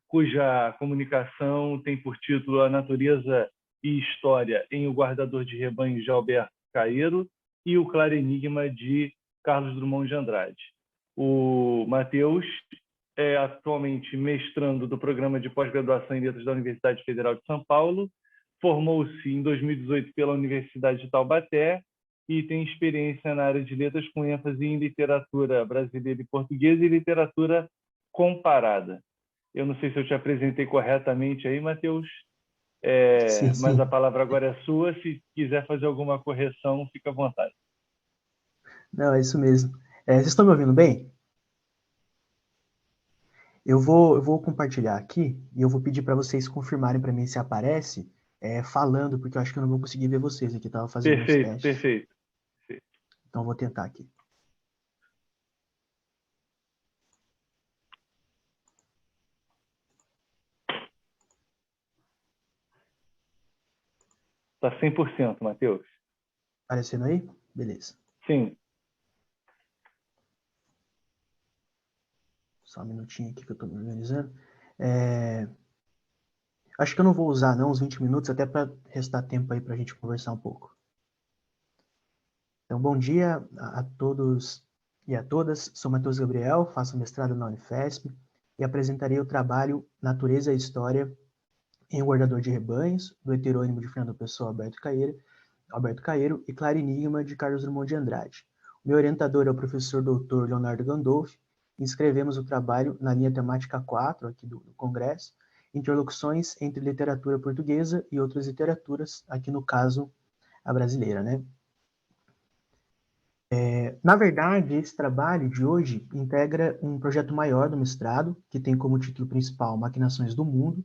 cuja comunicação tem por título A Natureza e História em O Guardador de Rebanhos, de Alberto Caeiro, e O Claro Enigma, de Carlos Drummond de Andrade. O Matheus é atualmente mestrando do Programa de Pós-Graduação em Letras da Universidade Federal de São Paulo, formou-se em 2018 pela Universidade de Taubaté e tem experiência na área de letras com ênfase em literatura brasileira e portuguesa e literatura comparada. Eu não sei se eu te apresentei corretamente aí, Matheus, Sim. mas a palavra agora é sua. Se quiser fazer alguma correção, fica à vontade. Não, é isso mesmo. Vocês estão me ouvindo bem? Eu vou compartilhar aqui e eu vou pedir para vocês confirmarem para mim se aparece falando, porque eu acho que eu não vou conseguir ver vocês aqui. Estava fazendo uns testes. Perfeito. Então, vou tentar aqui. Está 100%, Matheus. Aparecendo aí? Beleza. Sim. Só um minutinho aqui que eu estou me organizando. Acho que eu não vou usar não uns 20 minutos, até para restar tempo aí para a gente conversar um pouco. Então, bom dia a todos e a todas. Sou Matheus Gabriel, faço mestrado na Unifesp e apresentarei o trabalho Natureza e História em O Guardador de Rebanhos, do heterônimo de Fernando Pessoa, Alberto Caeiro, e Claro Enigma, de Carlos Drummond de Andrade. Meu orientador é o professor Dr. Leonardo Gandolfi, e escrevemos o trabalho na linha temática 4 aqui do Congresso, Interlocuções entre literatura portuguesa e outras literaturas, aqui no caso a brasileira, né? Na verdade, esse trabalho de hoje integra um projeto maior do mestrado, que tem como título principal Maquinações do Mundo.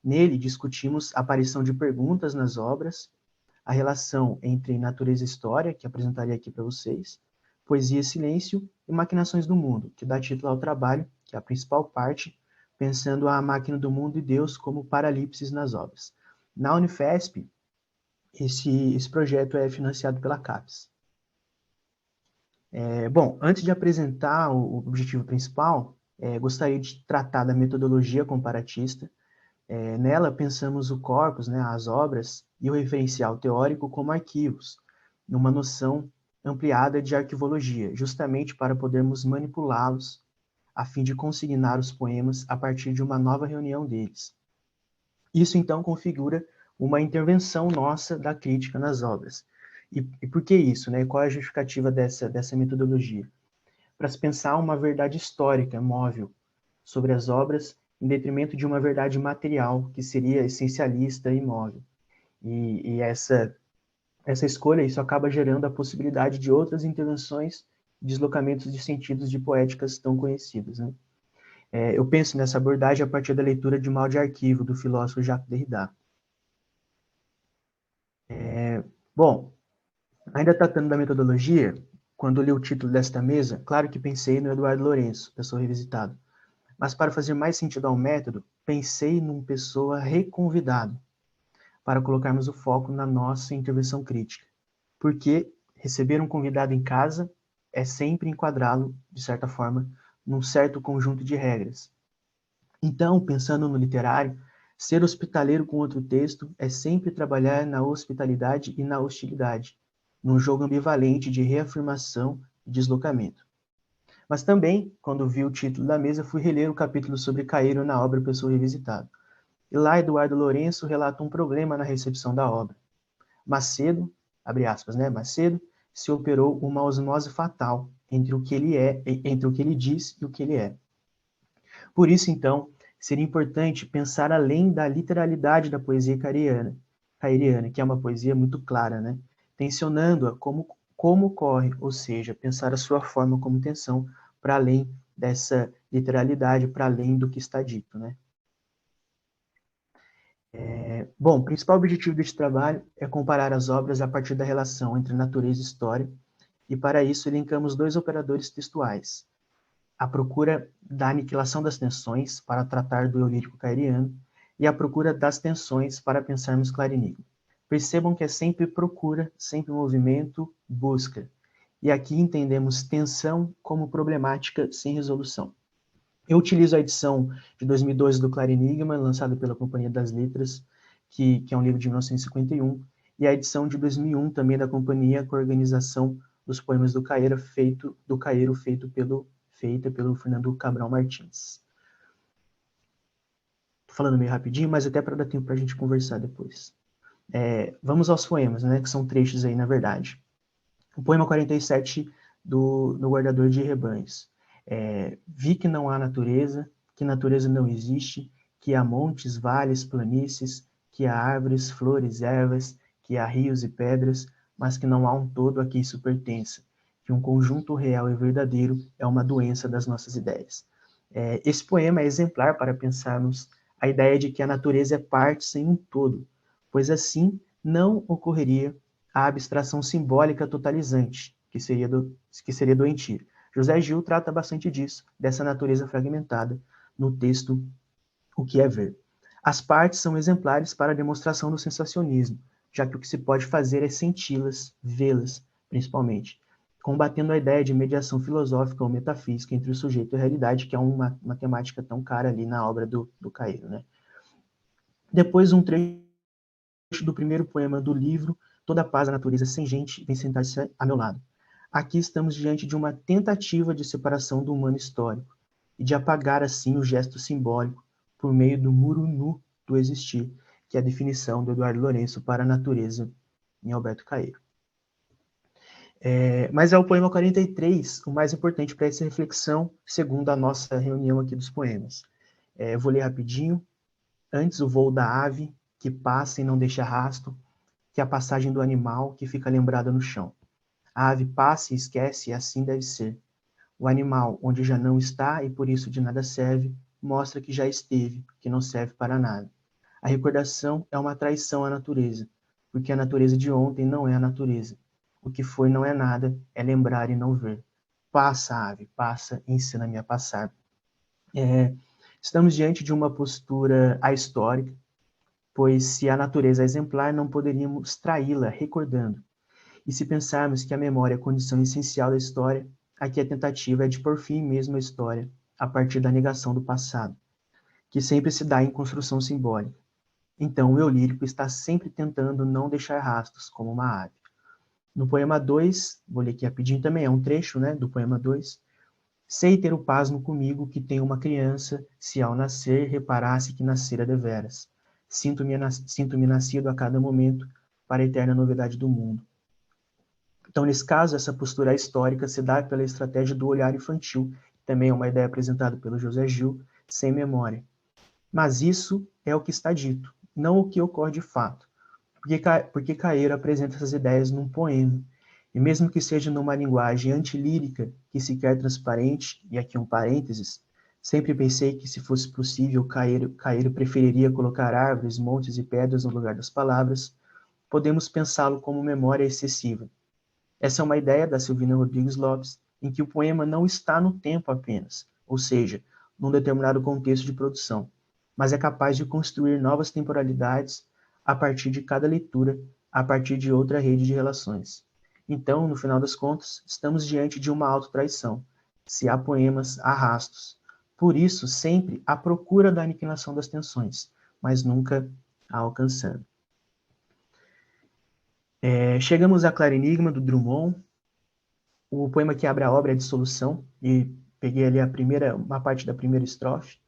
Nele, discutimos a aparição de perguntas nas obras, a relação entre natureza e história, que apresentarei aqui para vocês, poesia e silêncio, e maquinações do mundo, que dá título ao trabalho, que é a principal parte, pensando a máquina do mundo e Deus como paralipses nas obras. Na Unifesp, esse projeto é financiado pela CAPES. Bom, antes de apresentar o objetivo principal, gostaria de tratar da metodologia comparatista. Nela, pensamos o corpus, né, as obras, e o referencial teórico como arquivos, numa noção ampliada de arquivologia, justamente para podermos manipulá-los, a fim de consignar os poemas a partir de uma nova reunião deles. Isso, então, configura uma intervenção nossa da crítica nas obras. E por que isso, né? Qual é a justificativa dessa metodologia? Para se pensar uma verdade histórica, móvel, sobre as obras, em detrimento de uma verdade material, que seria essencialista e imóvel. E essa escolha, isso acaba gerando a possibilidade de outras intervenções, deslocamentos de sentidos de poéticas tão conhecidas, né? Eu penso nessa abordagem a partir da leitura de Mal de Arquivo, do filósofo Jacques Derrida. Bom, ainda tratando da metodologia, quando li o título desta mesa, claro que pensei no Eduardo Lourenço, Pessoa Revisitado. Mas para fazer mais sentido ao método, pensei num Pessoa reconvidado, para colocarmos o foco na nossa intervenção crítica. Porque receber um convidado em casa é sempre enquadrá-lo, de certa forma, num certo conjunto de regras. Então, pensando no literário, ser hospitaleiro com outro texto é sempre trabalhar na hospitalidade e na hostilidade, num jogo ambivalente de reafirmação e deslocamento. Mas também, quando vi o título da mesa, fui reler o capítulo sobre Caeiro na obra Pessoa Revisitada. E lá Eduardo Lourenço relata um problema na recepção da obra. Macedo, abre aspas, né? Macedo se operou uma osmose fatal entre o que ele diz e o que ele é. Por isso, então, seria importante pensar além da literalidade da poesia caeriana, que é uma poesia muito clara, né? Tensionando-a como ocorre, ou seja, pensar a sua forma como tensão para além dessa literalidade, para além do que está dito, né? Bom, o principal objetivo deste trabalho é comparar as obras a partir da relação entre natureza e história, e para isso elencamos dois operadores textuais: a procura da aniquilação das tensões para tratar do eu lírico caeriano e a procura das tensões para pensarmos Claro Enigma. Percebam que é sempre procura, sempre movimento, busca. E aqui entendemos tensão como problemática sem resolução. Eu utilizo a edição de 2012 do Claro Enigma, lançada pela Companhia das Letras, que é um livro de 1951, e a edição de 2001 também da Companhia, com a organização dos poemas do Caeiro, feita pelo Fernando Cabral Martins. Estou falando meio rapidinho, mas até para dar tempo para a gente conversar depois. Vamos aos poemas, né, que são trechos aí, na verdade. O poema 47 do Guardador de Rebanhos. Vi que não há natureza, que natureza não existe, que há montes, vales, planícies, que há árvores, flores, ervas, que há rios e pedras, mas que não há um todo a que isso pertença, que um conjunto real e verdadeiro é uma doença das nossas ideias. Esse poema é exemplar para pensarmos a ideia de que a natureza é parte sem um todo, pois assim não ocorreria a abstração simbólica totalizante, que seria doentia. José Gil trata bastante disso, dessa natureza fragmentada, no texto O que é Ver. As partes são exemplares para a demonstração do sensacionismo, já que o que se pode fazer é senti-las, vê-las, principalmente, combatendo a ideia de mediação filosófica ou metafísica entre o sujeito e a realidade, que é uma temática tão cara ali na obra do Caeiro, né? Depois, um trecho do primeiro poema do livro, Toda a Paz da Natureza Sem Gente Vem Sentar-se a Meu Lado. Aqui estamos diante de uma tentativa de separação do humano histórico e de apagar, assim, o gesto simbólico por meio do muro nu do existir, que é a definição do Eduardo Lourenço para a natureza em Alberto Caeiro. Mas é o poema 43 o mais importante para essa reflexão, segundo a nossa reunião aqui dos poemas. Eu vou ler rapidinho. Antes o voo da ave, que passa e não deixa rasto, que a passagem do animal, que fica lembrada no chão. A ave passa e esquece, e assim deve ser. O animal, onde já não está e por isso de nada serve, mostra que já esteve, que não serve para nada. A recordação é uma traição à natureza, porque a natureza de ontem não é a natureza. O que foi não é nada, é lembrar e não ver. Passa, ave, passa, ensina-me a passar. Estamos diante de uma postura ahistórica, pois se a natureza é exemplar, não poderíamos traí-la recordando. E se pensarmos que a memória é a condição essencial da história, aqui a tentativa é de pôr fim mesmo à história, a partir da negação do passado, que sempre se dá em construção simbólica. Então, o eu lírico está sempre tentando não deixar rastros, como uma ave. No poema 2, vou ler aqui rapidinho também, é um trecho, né, do poema 2. Sei ter o pasmo comigo que tem uma criança, se ao nascer reparasse que nascera deveras. Sinto-me nascido a cada momento para a eterna novidade do mundo. Então, nesse caso, essa postura histórica se dá pela estratégia do olhar infantil, também é uma ideia apresentada pelo José Gil, sem memória. Mas isso é o que está dito, não o que ocorre de fato, porque Caeiro apresenta essas ideias num poema, e mesmo que seja numa linguagem antilírica, que se quer transparente, e aqui um parênteses, sempre pensei que se fosse possível, Caeiro preferiria colocar árvores, montes e pedras no lugar das palavras, podemos pensá-lo como memória excessiva. Essa é uma ideia da Silvina Rodrigues Lopes, em que o poema não está no tempo apenas, ou seja, num determinado contexto de produção, mas é capaz de construir novas temporalidades a partir de cada leitura, a partir de outra rede de relações. Então, no final das contas, estamos diante de uma autotraição. Se há poemas, há rastros. Por isso, sempre à procura da aniquilação das tensões, mas nunca a alcançando. Chegamos a Claro Enigma, do Drummond. O poema que abre a obra é a Dissolução, e peguei ali uma parte da primeira estrofe.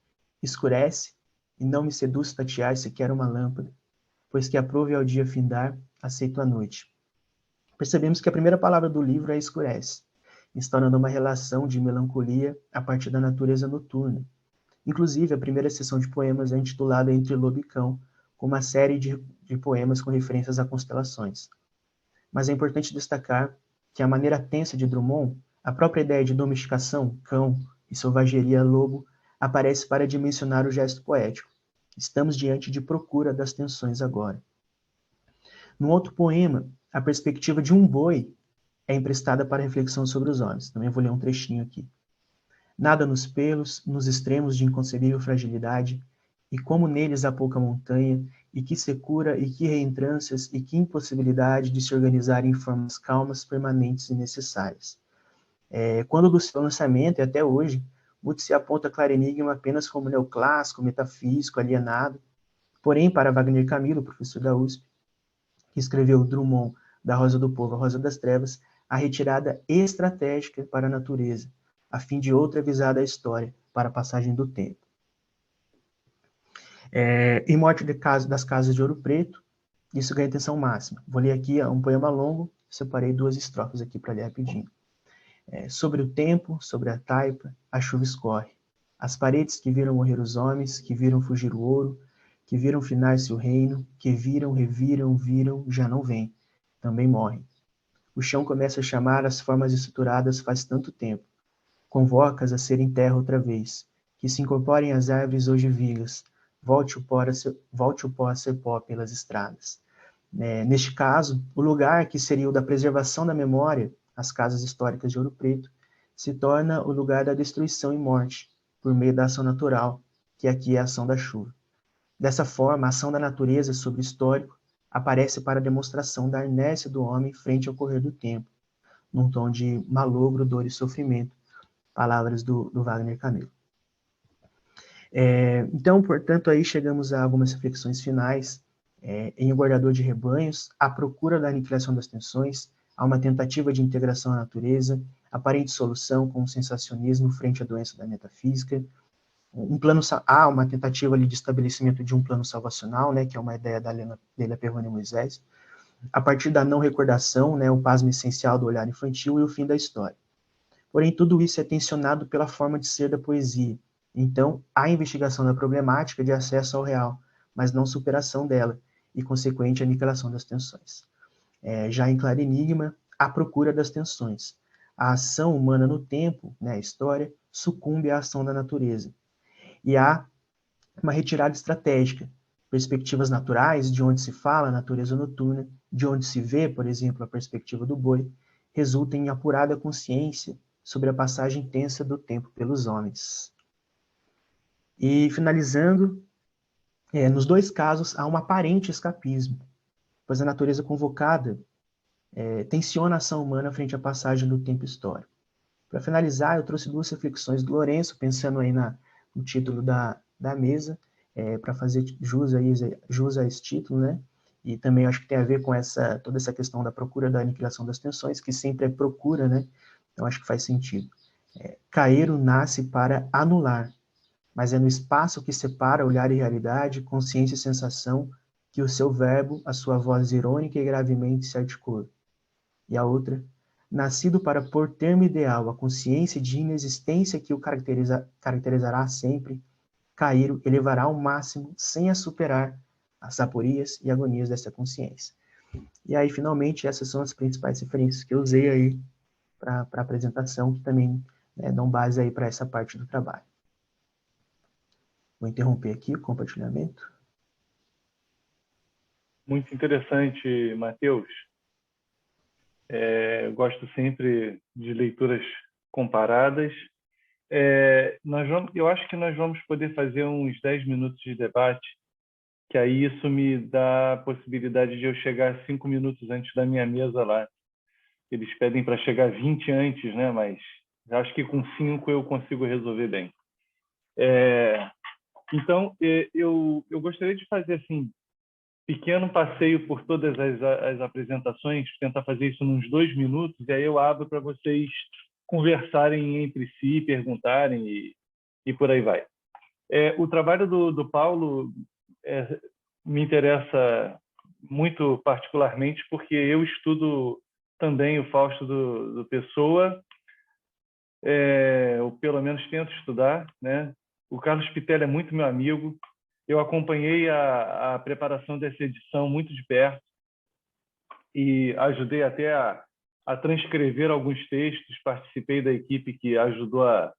Escurece, e não me seduz tatear sequer uma lâmpada, pois que aprove ao dia findar, aceito a noite. Percebemos que a primeira palavra do livro é escurece, instaurando uma relação de melancolia a partir da natureza noturna. Inclusive, a primeira seção de poemas é intitulada Entre Lobo e Cão, com uma série de poemas com referências a constelações. Mas é importante destacar que a maneira tensa de Drummond, a própria ideia de domesticação, cão, e selvageria, lobo, aparece para dimensionar o gesto poético. Estamos diante de procura das tensões agora. No outro poema, a perspectiva de um boi é emprestada para reflexão sobre os homens. Também vou ler um trechinho aqui. Nada nos pelos, nos extremos de inconcebível fragilidade, e como neles há pouca montanha, e que secura, e que reentrâncias, e que impossibilidade de se organizar em formas calmas, permanentes e necessárias. Quando do seu lançamento, e até hoje, muito se aponta Claro Enigma apenas como neoclássico, metafísico, alienado. Porém, para Wagner Camilo, professor da USP, que escreveu Drummond, da Rosa do Povo à Rosa das Trevas, a retirada estratégica para a natureza, a fim de outra visada à história, para a passagem do tempo. Em Morte das Casas de Ouro Preto, isso ganha atenção máxima. Vou ler aqui um poema longo, separei 2 estrofes aqui para ler rapidinho. Sobre o tempo, sobre a taipa, a chuva escorre. As paredes que viram morrer os homens, que viram fugir o ouro, que viram finar-se o reino, que viram, reviram, viram, já não vêm, também morrem. O chão começa a chamar as formas estruturadas faz tanto tempo. Convoca-as a serem terra outra vez, que se incorporem às árvores hoje vigas, volte o pó a ser pó pelas estradas. Neste caso, o lugar que seria o da preservação da memória, as casas históricas de Ouro Preto, se torna o lugar da destruição e morte, por meio da ação natural, que aqui é a ação da chuva. Dessa forma, a ação da natureza sobre o histórico aparece para a demonstração da inércia do homem frente ao correr do tempo, num tom de malogro, dor e sofrimento, palavras do Wagner Camilo. Então, portanto, aí chegamos a algumas reflexões finais. Em O Guardador de Rebanhos, a procura da aniquilação das tensões, há uma tentativa de integração à natureza, aparente solução com o sensacionismo frente à doença da metafísica. Há uma tentativa ali de estabelecimento de um plano salvacional, né, que é uma ideia da Leila Perrone Moisés, a partir da não recordação, né, o pasmo essencial do olhar infantil e o fim da história. Porém, tudo isso é tensionado pela forma de ser da poesia. Então, há investigação da problemática de acesso ao real, mas não superação dela, e consequente aniquilação das tensões. Já em Claro Enigma, a procura das tensões. A ação humana no tempo, né, a história, sucumbe à ação da natureza. E há uma retirada estratégica, perspectivas naturais, de onde se fala a natureza noturna, de onde se vê, por exemplo, a perspectiva do boi, resulta em apurada consciência sobre a passagem intensa do tempo pelos homens. E, finalizando, nos dois casos há um aparente escapismo, pois a natureza convocada tensiona a ação humana frente à passagem do tempo histórico. Para finalizar, eu trouxe duas reflexões do Lourenço, pensando aí no título da mesa, para fazer jus a esse título, né? E também acho que tem a ver com toda essa questão da procura da aniquilação das tensões, que sempre é procura, né? Então acho que faz sentido. Caeiro nasce para anular, mas é no espaço que separa olhar e realidade, consciência e sensação, que o seu verbo, a sua voz irônica e gravemente se articula. E a outra, nascido para pôr termo ideal à consciência de inexistência que o caracterizará sempre, Cairo elevará ao máximo, sem a superar, as aporias e agonias dessa consciência. E aí, finalmente, essas são as principais referências que eu usei aí para a apresentação, que também dão base aí para essa parte do trabalho. Vou interromper aqui o compartilhamento. Muito interessante, Matheus. Gosto sempre de leituras comparadas. Eu acho que nós vamos poder fazer uns 10 minutos de debate, que aí isso me dá a possibilidade de eu chegar 5 minutos antes da minha mesa lá. Eles pedem para chegar 20 antes, né? Mas acho que com 5 eu consigo resolver bem. Então, eu gostaria de fazer assim, pequeno passeio por todas as apresentações, tentar fazer isso nos 2 minutos, e aí eu abro para vocês conversarem entre si, perguntarem e por aí vai. O trabalho do Paulo me interessa muito particularmente porque eu estudo também o Fausto do Pessoa, ou pelo menos tento estudar, né? O Carlos Pitelli é muito meu amigo. Eu acompanhei a preparação dessa edição muito de perto e ajudei até a transcrever alguns textos, participei da equipe que ajudou a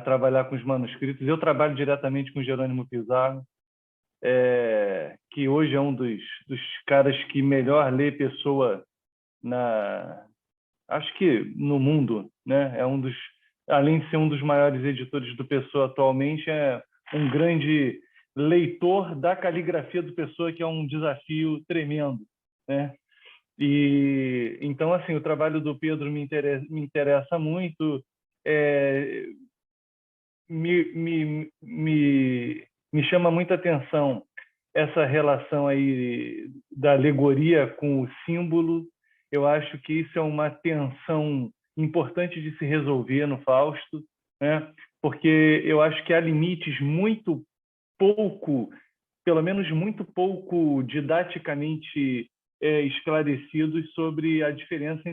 trabalhar com os manuscritos. Eu trabalho diretamente com Jerônimo Pizarro, que hoje é um dos caras que melhor lê Pessoa acho que no mundo, né? Além de ser um dos maiores editores do Pessoa atualmente, é um grande leitor da caligrafia do Pessoa, que é um desafio tremendo, né? E então, assim, o trabalho do Pedro me interessa muito. Me chama muita atenção essa relação aí da alegoria com o símbolo. Eu acho que isso é uma tensão importante de se resolver no Fausto, né? Porque eu acho que há limites muito pouco, pelo menos muito pouco didaticamente esclarecidos sobre a diferença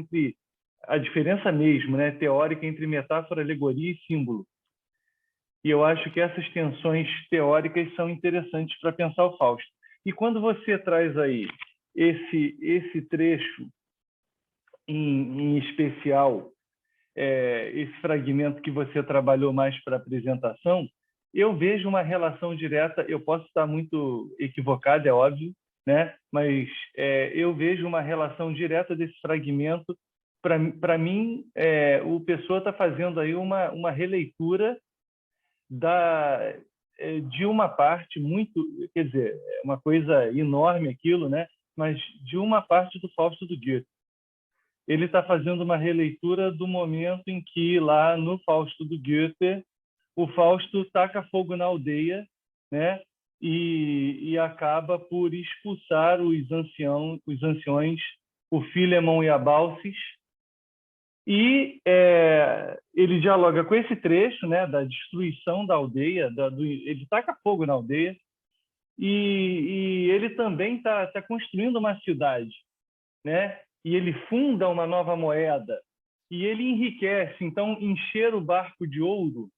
mesmo, né, teórica entre metáfora, alegoria e símbolo. E eu acho que essas tensões teóricas são interessantes para pensar o Fausto. E quando você traz aí esse trecho em especial, esse fragmento que você trabalhou mais para a apresentação, eu vejo uma relação direta. Eu posso estar muito equivocado, é óbvio, né? Mas eu vejo uma relação direta desse fragmento. Para mim, o Pessoa está fazendo aí uma releitura de uma parte muito, quer dizer, é uma coisa enorme aquilo, né? Mas de uma parte do Fausto do Goethe. Ele está fazendo uma releitura do momento em que, lá no Fausto do Goethe, o Fausto taca fogo na aldeia, né? E acaba por expulsar os anciões, o Filemon e a Baucis, E ele dialoga com esse trecho, né, da destruição da aldeia, ele taca fogo na aldeia, e ele também está construindo uma cidade, né? E ele funda uma nova moeda, e ele enriquece. Então, encher o barco de ouro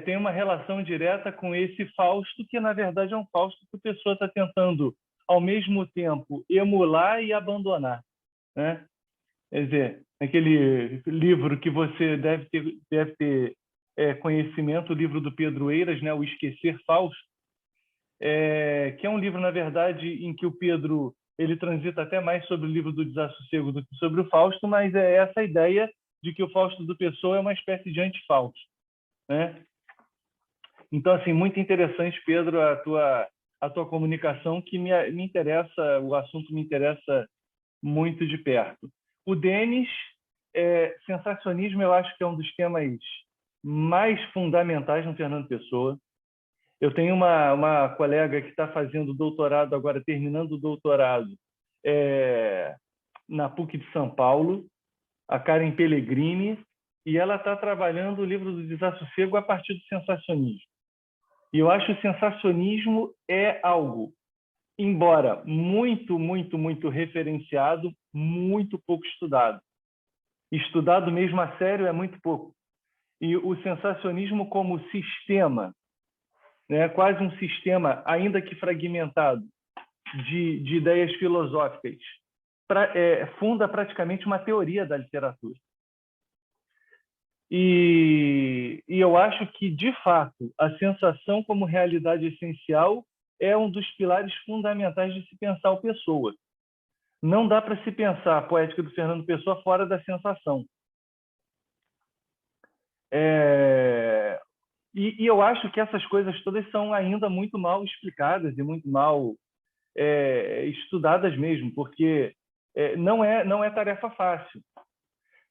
tem uma relação direta com esse Fausto, que na verdade é um Fausto que a pessoa está tentando, ao mesmo tempo, emular e abandonar, né? Quer dizer, aquele livro que você deve ter conhecimento, o livro do Pedro Eiras, né, O Esquecer Fausto, que é um livro, na verdade, em que o Pedro ele transita até mais sobre o livro do Desassossego do que sobre o Fausto, mas é essa ideia de que o Fausto do Pessoa é uma espécie de anti-Fausto, né? Então, assim, muito interessante, Pedro, a tua comunicação, que me interessa, o assunto me interessa muito de perto. O Denis, sensacionismo, eu acho que é um dos temas mais fundamentais no Fernando Pessoa. Eu tenho uma colega que está fazendo doutorado agora, terminando o doutorado, na PUC de São Paulo, a Karen Pellegrini, e ela está trabalhando o livro do Desassossego a partir do sensacionismo. E eu acho que o sensacionismo é algo, embora muito, muito, muito referenciado, muito pouco estudado. Estudado mesmo a sério é muito pouco. E o sensacionismo como sistema, né, quase um sistema, ainda que fragmentado, de ideias filosóficas, funda praticamente uma teoria da literatura. E eu acho que, de fato, a sensação como realidade essencial é um dos pilares fundamentais de se pensar o Pessoa. Não dá para se pensar a poética do Fernando Pessoa fora da sensação. E eu acho que essas coisas todas são ainda muito mal explicadas e muito mal estudadas mesmo, porque não é tarefa fácil.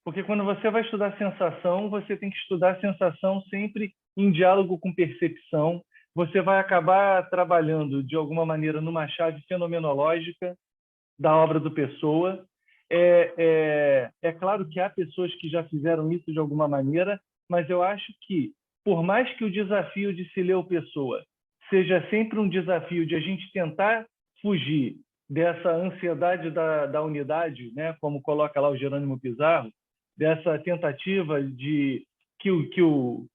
Porque quando você vai estudar sensação, você tem que estudar sensação sempre em diálogo com percepção. Você vai acabar trabalhando, de alguma maneira, numa chave fenomenológica da obra do Pessoa. É claro que há pessoas que já fizeram isso de alguma maneira, mas eu acho que, por mais que o desafio de se ler o Pessoa seja sempre um desafio de a gente tentar fugir dessa ansiedade da unidade, né, como coloca lá o Jerônimo Pizarro, dessa tentativa que o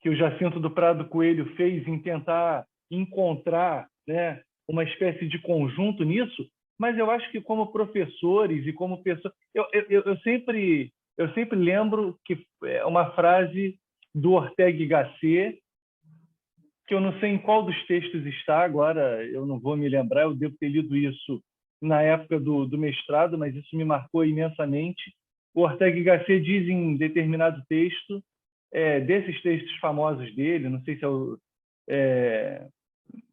Jacinto do Prado Coelho fez em tentar encontrar, né, uma espécie de conjunto nisso, mas eu acho que como professores e como pessoas... Eu sempre lembro que é uma frase do Ortega y Gasset, que eu não sei em qual dos textos está agora, eu não vou me lembrar, eu devo ter lido isso na época do mestrado, mas isso me marcou imensamente. O Ortega y Gasset diz em determinado texto, desses textos famosos dele, não sei se eu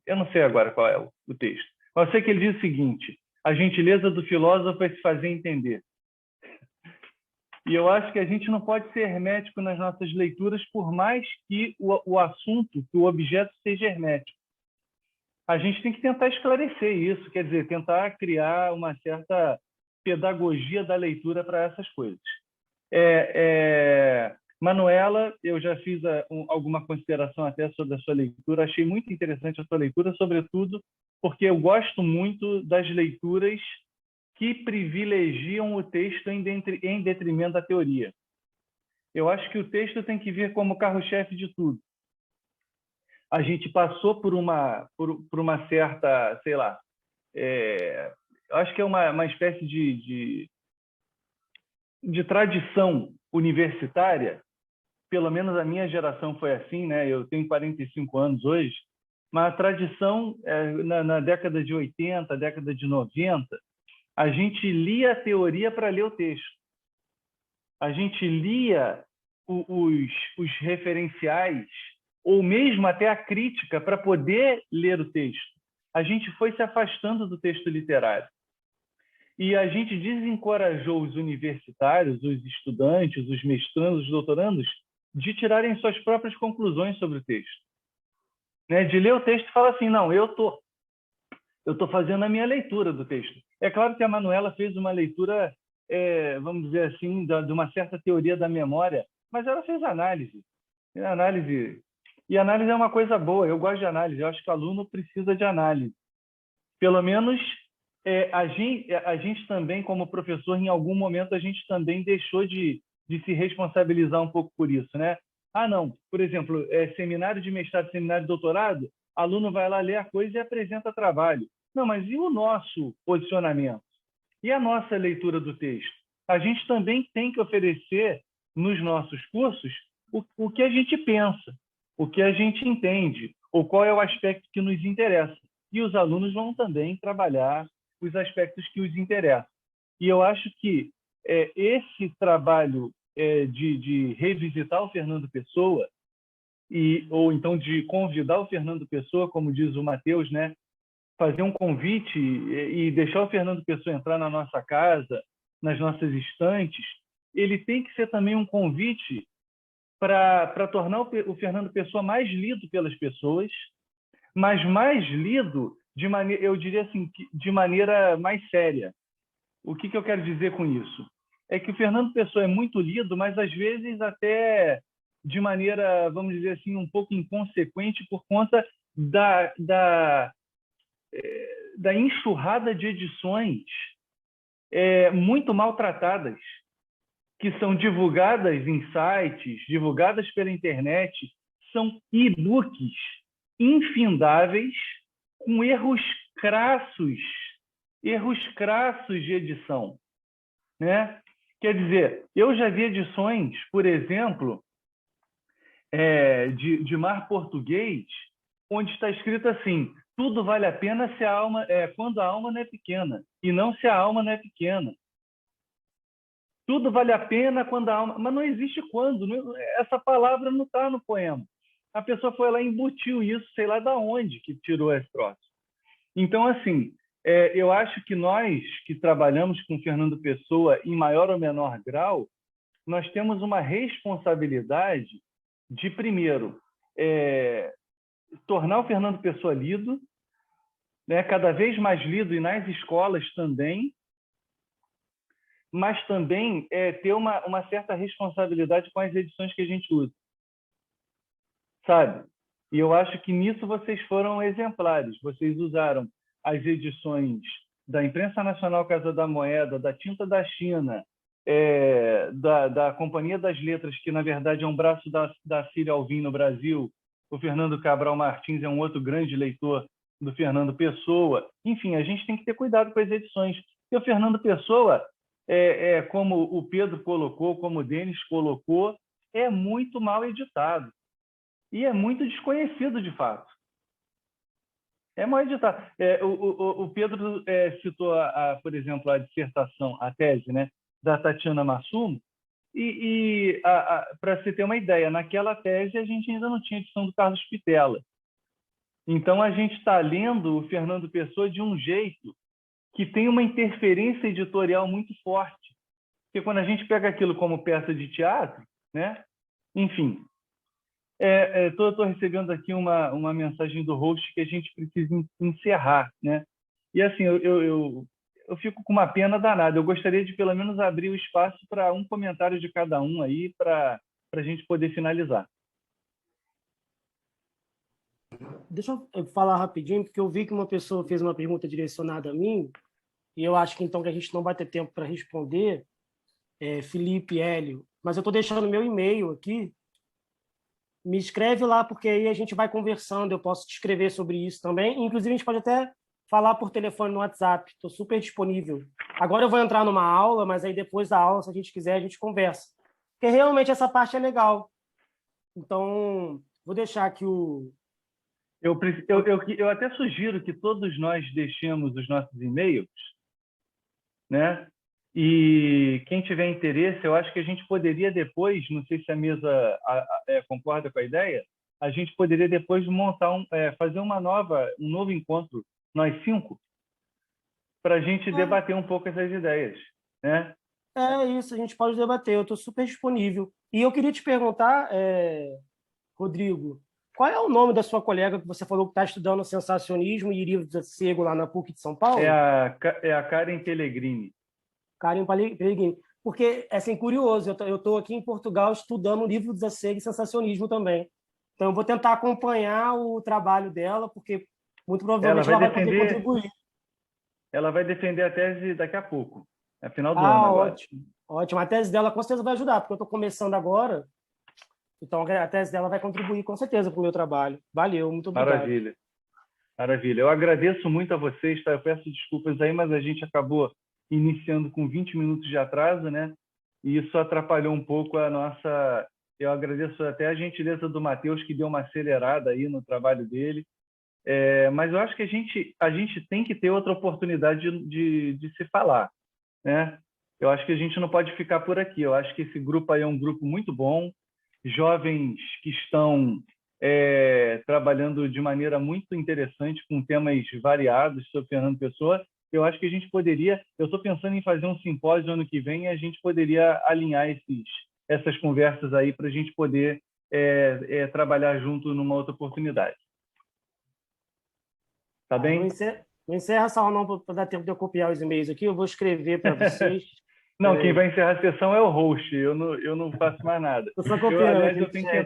não sei agora qual é o texto, mas eu sei que ele diz o seguinte: a gentileza do filósofo é se fazer entender. E eu acho que a gente não pode ser hermético nas nossas leituras, por mais que o assunto, que o objeto seja hermético. A gente tem que tentar esclarecer isso, quer dizer, tentar criar uma certa pedagogia da leitura para essas coisas. Manuela, eu já fiz alguma consideração até sobre a sua leitura, achei muito interessante a sua leitura, sobretudo porque eu gosto muito das leituras que privilegiam o texto em detrimento da teoria. Eu acho que o texto tem que vir como carro-chefe de tudo. A gente passou por uma certa, sei lá, eu acho que é uma espécie de tradição universitária, pelo menos a minha geração foi assim, né? Eu tenho 45 anos hoje, mas a tradição, na década de 80, década de 90, a gente lia a teoria para ler o texto. A gente lia os referenciais, ou mesmo até a crítica, para poder ler o texto. A gente foi se afastando do texto literário. E a gente desencorajou os universitários, os estudantes, os mestrandos, os doutorandos, de tirarem suas próprias conclusões sobre o texto. Né? De ler o texto e falar assim, não, eu estou fazendo a minha leitura do texto. É claro que a Manuela fez uma leitura vamos dizer assim, de uma certa teoria da memória, mas ela fez análise. E análise é uma coisa boa, eu gosto de análise, eu acho que o aluno precisa de análise. Pelo menos a gente também, como professor, em algum momento, a gente também deixou de se responsabilizar um pouco por isso, né? Ah, não, por exemplo, seminário de mestrado, seminário de doutorado, aluno vai lá ler a coisa e apresenta trabalho. Não, mas e o nosso posicionamento? E a nossa leitura do texto? A gente também tem que oferecer nos nossos cursos o que a gente pensa, o que a gente entende, ou qual é o aspecto que nos interessa. E os alunos vão também trabalhar os aspectos que os interessam. E eu acho que esse trabalho de revisitar o Fernando Pessoa, ou então de convidar o Fernando Pessoa, como diz o Matheus, né? Fazer um convite e deixar o Fernando Pessoa entrar na nossa casa, nas nossas estantes, ele tem que ser também um convite para tornar o Fernando Pessoa mais lido pelas pessoas, mas mais lido de maneira, eu diria assim, de maneira mais séria. O que eu quero dizer com isso? É que o Fernando Pessoa é muito lido, mas às vezes até de maneira, vamos dizer assim, um pouco inconsequente por conta da enxurrada de edições muito maltratadas, que são divulgadas em sites, divulgadas pela internet, são e-books infindáveis, com erros crassos de edição, né? Quer dizer, eu já vi edições, por exemplo, de Mar Português, onde está escrito assim: tudo vale a pena se a alma, quando a alma não é pequena, e não se a alma não é pequena. Tudo vale a pena quando a alma... Mas não existe quando. Essa palavra não está no poema. A pessoa foi lá e embutiu isso, sei lá de onde que tirou esse troço. Então, assim, eu acho que nós que trabalhamos com Fernando Pessoa em maior ou menor grau, nós temos uma responsabilidade de, primeiro, tornar o Fernando Pessoa lido, né, cada vez mais lido, e nas escolas também, mas também ter uma certa responsabilidade com as edições que a gente usa, sabe? E eu acho que nisso vocês foram exemplares. Vocês usaram as edições da Imprensa Nacional Casa da Moeda, da Tinta da China, da Companhia das Letras, que na verdade é um braço da Cília Alvim no Brasil. O Fernando Cabral Martins é um outro grande leitor do Fernando Pessoa. Enfim, a gente tem que ter cuidado com as edições. E o Fernando Pessoa, como o Pedro colocou, como o Denis colocou, é muito mal editado. E é muito desconhecido, de fato. É mal editado. O Pedro citou, por exemplo, a dissertação, a tese, né, da Tatiana Massumo, e para se ter uma ideia, naquela tese a gente ainda não tinha edição do Carlos Pitela. Então, a gente está lendo o Fernando Pessoa de um jeito que tem uma interferência editorial muito forte. Porque quando a gente pega aquilo como peça de teatro, né? Enfim, estou recebendo aqui uma mensagem do host que a gente precisa encerrar, né? E assim, eu fico com uma pena danada. Eu gostaria de pelo menos abrir o espaço para um comentário de cada um aí, para a gente poder finalizar. Deixa eu falar rapidinho, porque eu vi que uma pessoa fez uma pergunta direcionada a mim, e eu acho que então que a gente não vai ter tempo para responder, Felipe Hélio, mas eu estou deixando meu e-mail aqui. Me escreve lá, porque aí a gente vai conversando, eu posso te escrever sobre isso também. Inclusive, a gente pode até falar por telefone no WhatsApp, estou super disponível. Agora eu vou entrar numa aula, mas aí depois da aula, se a gente quiser, a gente conversa. Porque realmente essa parte é legal. Então, vou deixar aqui o... Eu até sugiro que todos nós deixemos os nossos e-mails, né? E quem tiver interesse, eu acho que a gente poderia depois, não sei se a mesa concorda com a ideia, a gente poderia depois montar fazer um novo encontro, nós 5, para a gente debater um pouco essas ideias, né? É isso, a gente pode debater, eu estou super disponível. E eu queria te perguntar, Rodrigo, qual é o nome da sua colega que você falou que está estudando sensacionismo e livros de cego lá na PUC de São Paulo? É a Karen Pellegrini. Karim Peregrino. Porque, assim, curioso, eu estou aqui em Portugal estudando o livro Desassegue e Sensacionismo também. Então, eu vou tentar acompanhar o trabalho dela, porque muito provavelmente ela vai poder contribuir. Ela vai defender a tese daqui a pouco, é final do ano agora. Ótimo, ótimo. A tese dela com certeza vai ajudar, porque eu estou começando agora, então a tese dela vai contribuir com certeza para o meu trabalho. Valeu, muito obrigado. Maravilha. Maravilha. Eu agradeço muito a vocês, tá? Eu peço desculpas aí, mas a gente acabou iniciando com 20 minutos de atraso, né? E isso atrapalhou um pouco a nossa... Eu agradeço até a gentileza do Matheus, que deu uma acelerada aí no trabalho dele. Mas eu acho que a gente tem que ter outra oportunidade de se falar, né? Eu acho que a gente não pode ficar por aqui. Eu acho que esse grupo aí é um grupo muito bom, jovens que estão trabalhando de maneira muito interessante com temas variados sobre Fernando Pessoa. Eu acho que a gente poderia... Eu estou pensando em fazer um simpósio ano que vem e a gente poderia alinhar essas conversas aí para a gente poder trabalhar junto numa outra oportunidade. Tá bem? Não encerra só não para dar tempo de eu copiar os e-mails aqui. Eu vou escrever para vocês. Não, quem vai encerrar a sessão é o host. Eu não faço mais nada. Eu só copiando Aliás, aqui eu no tenho chat. que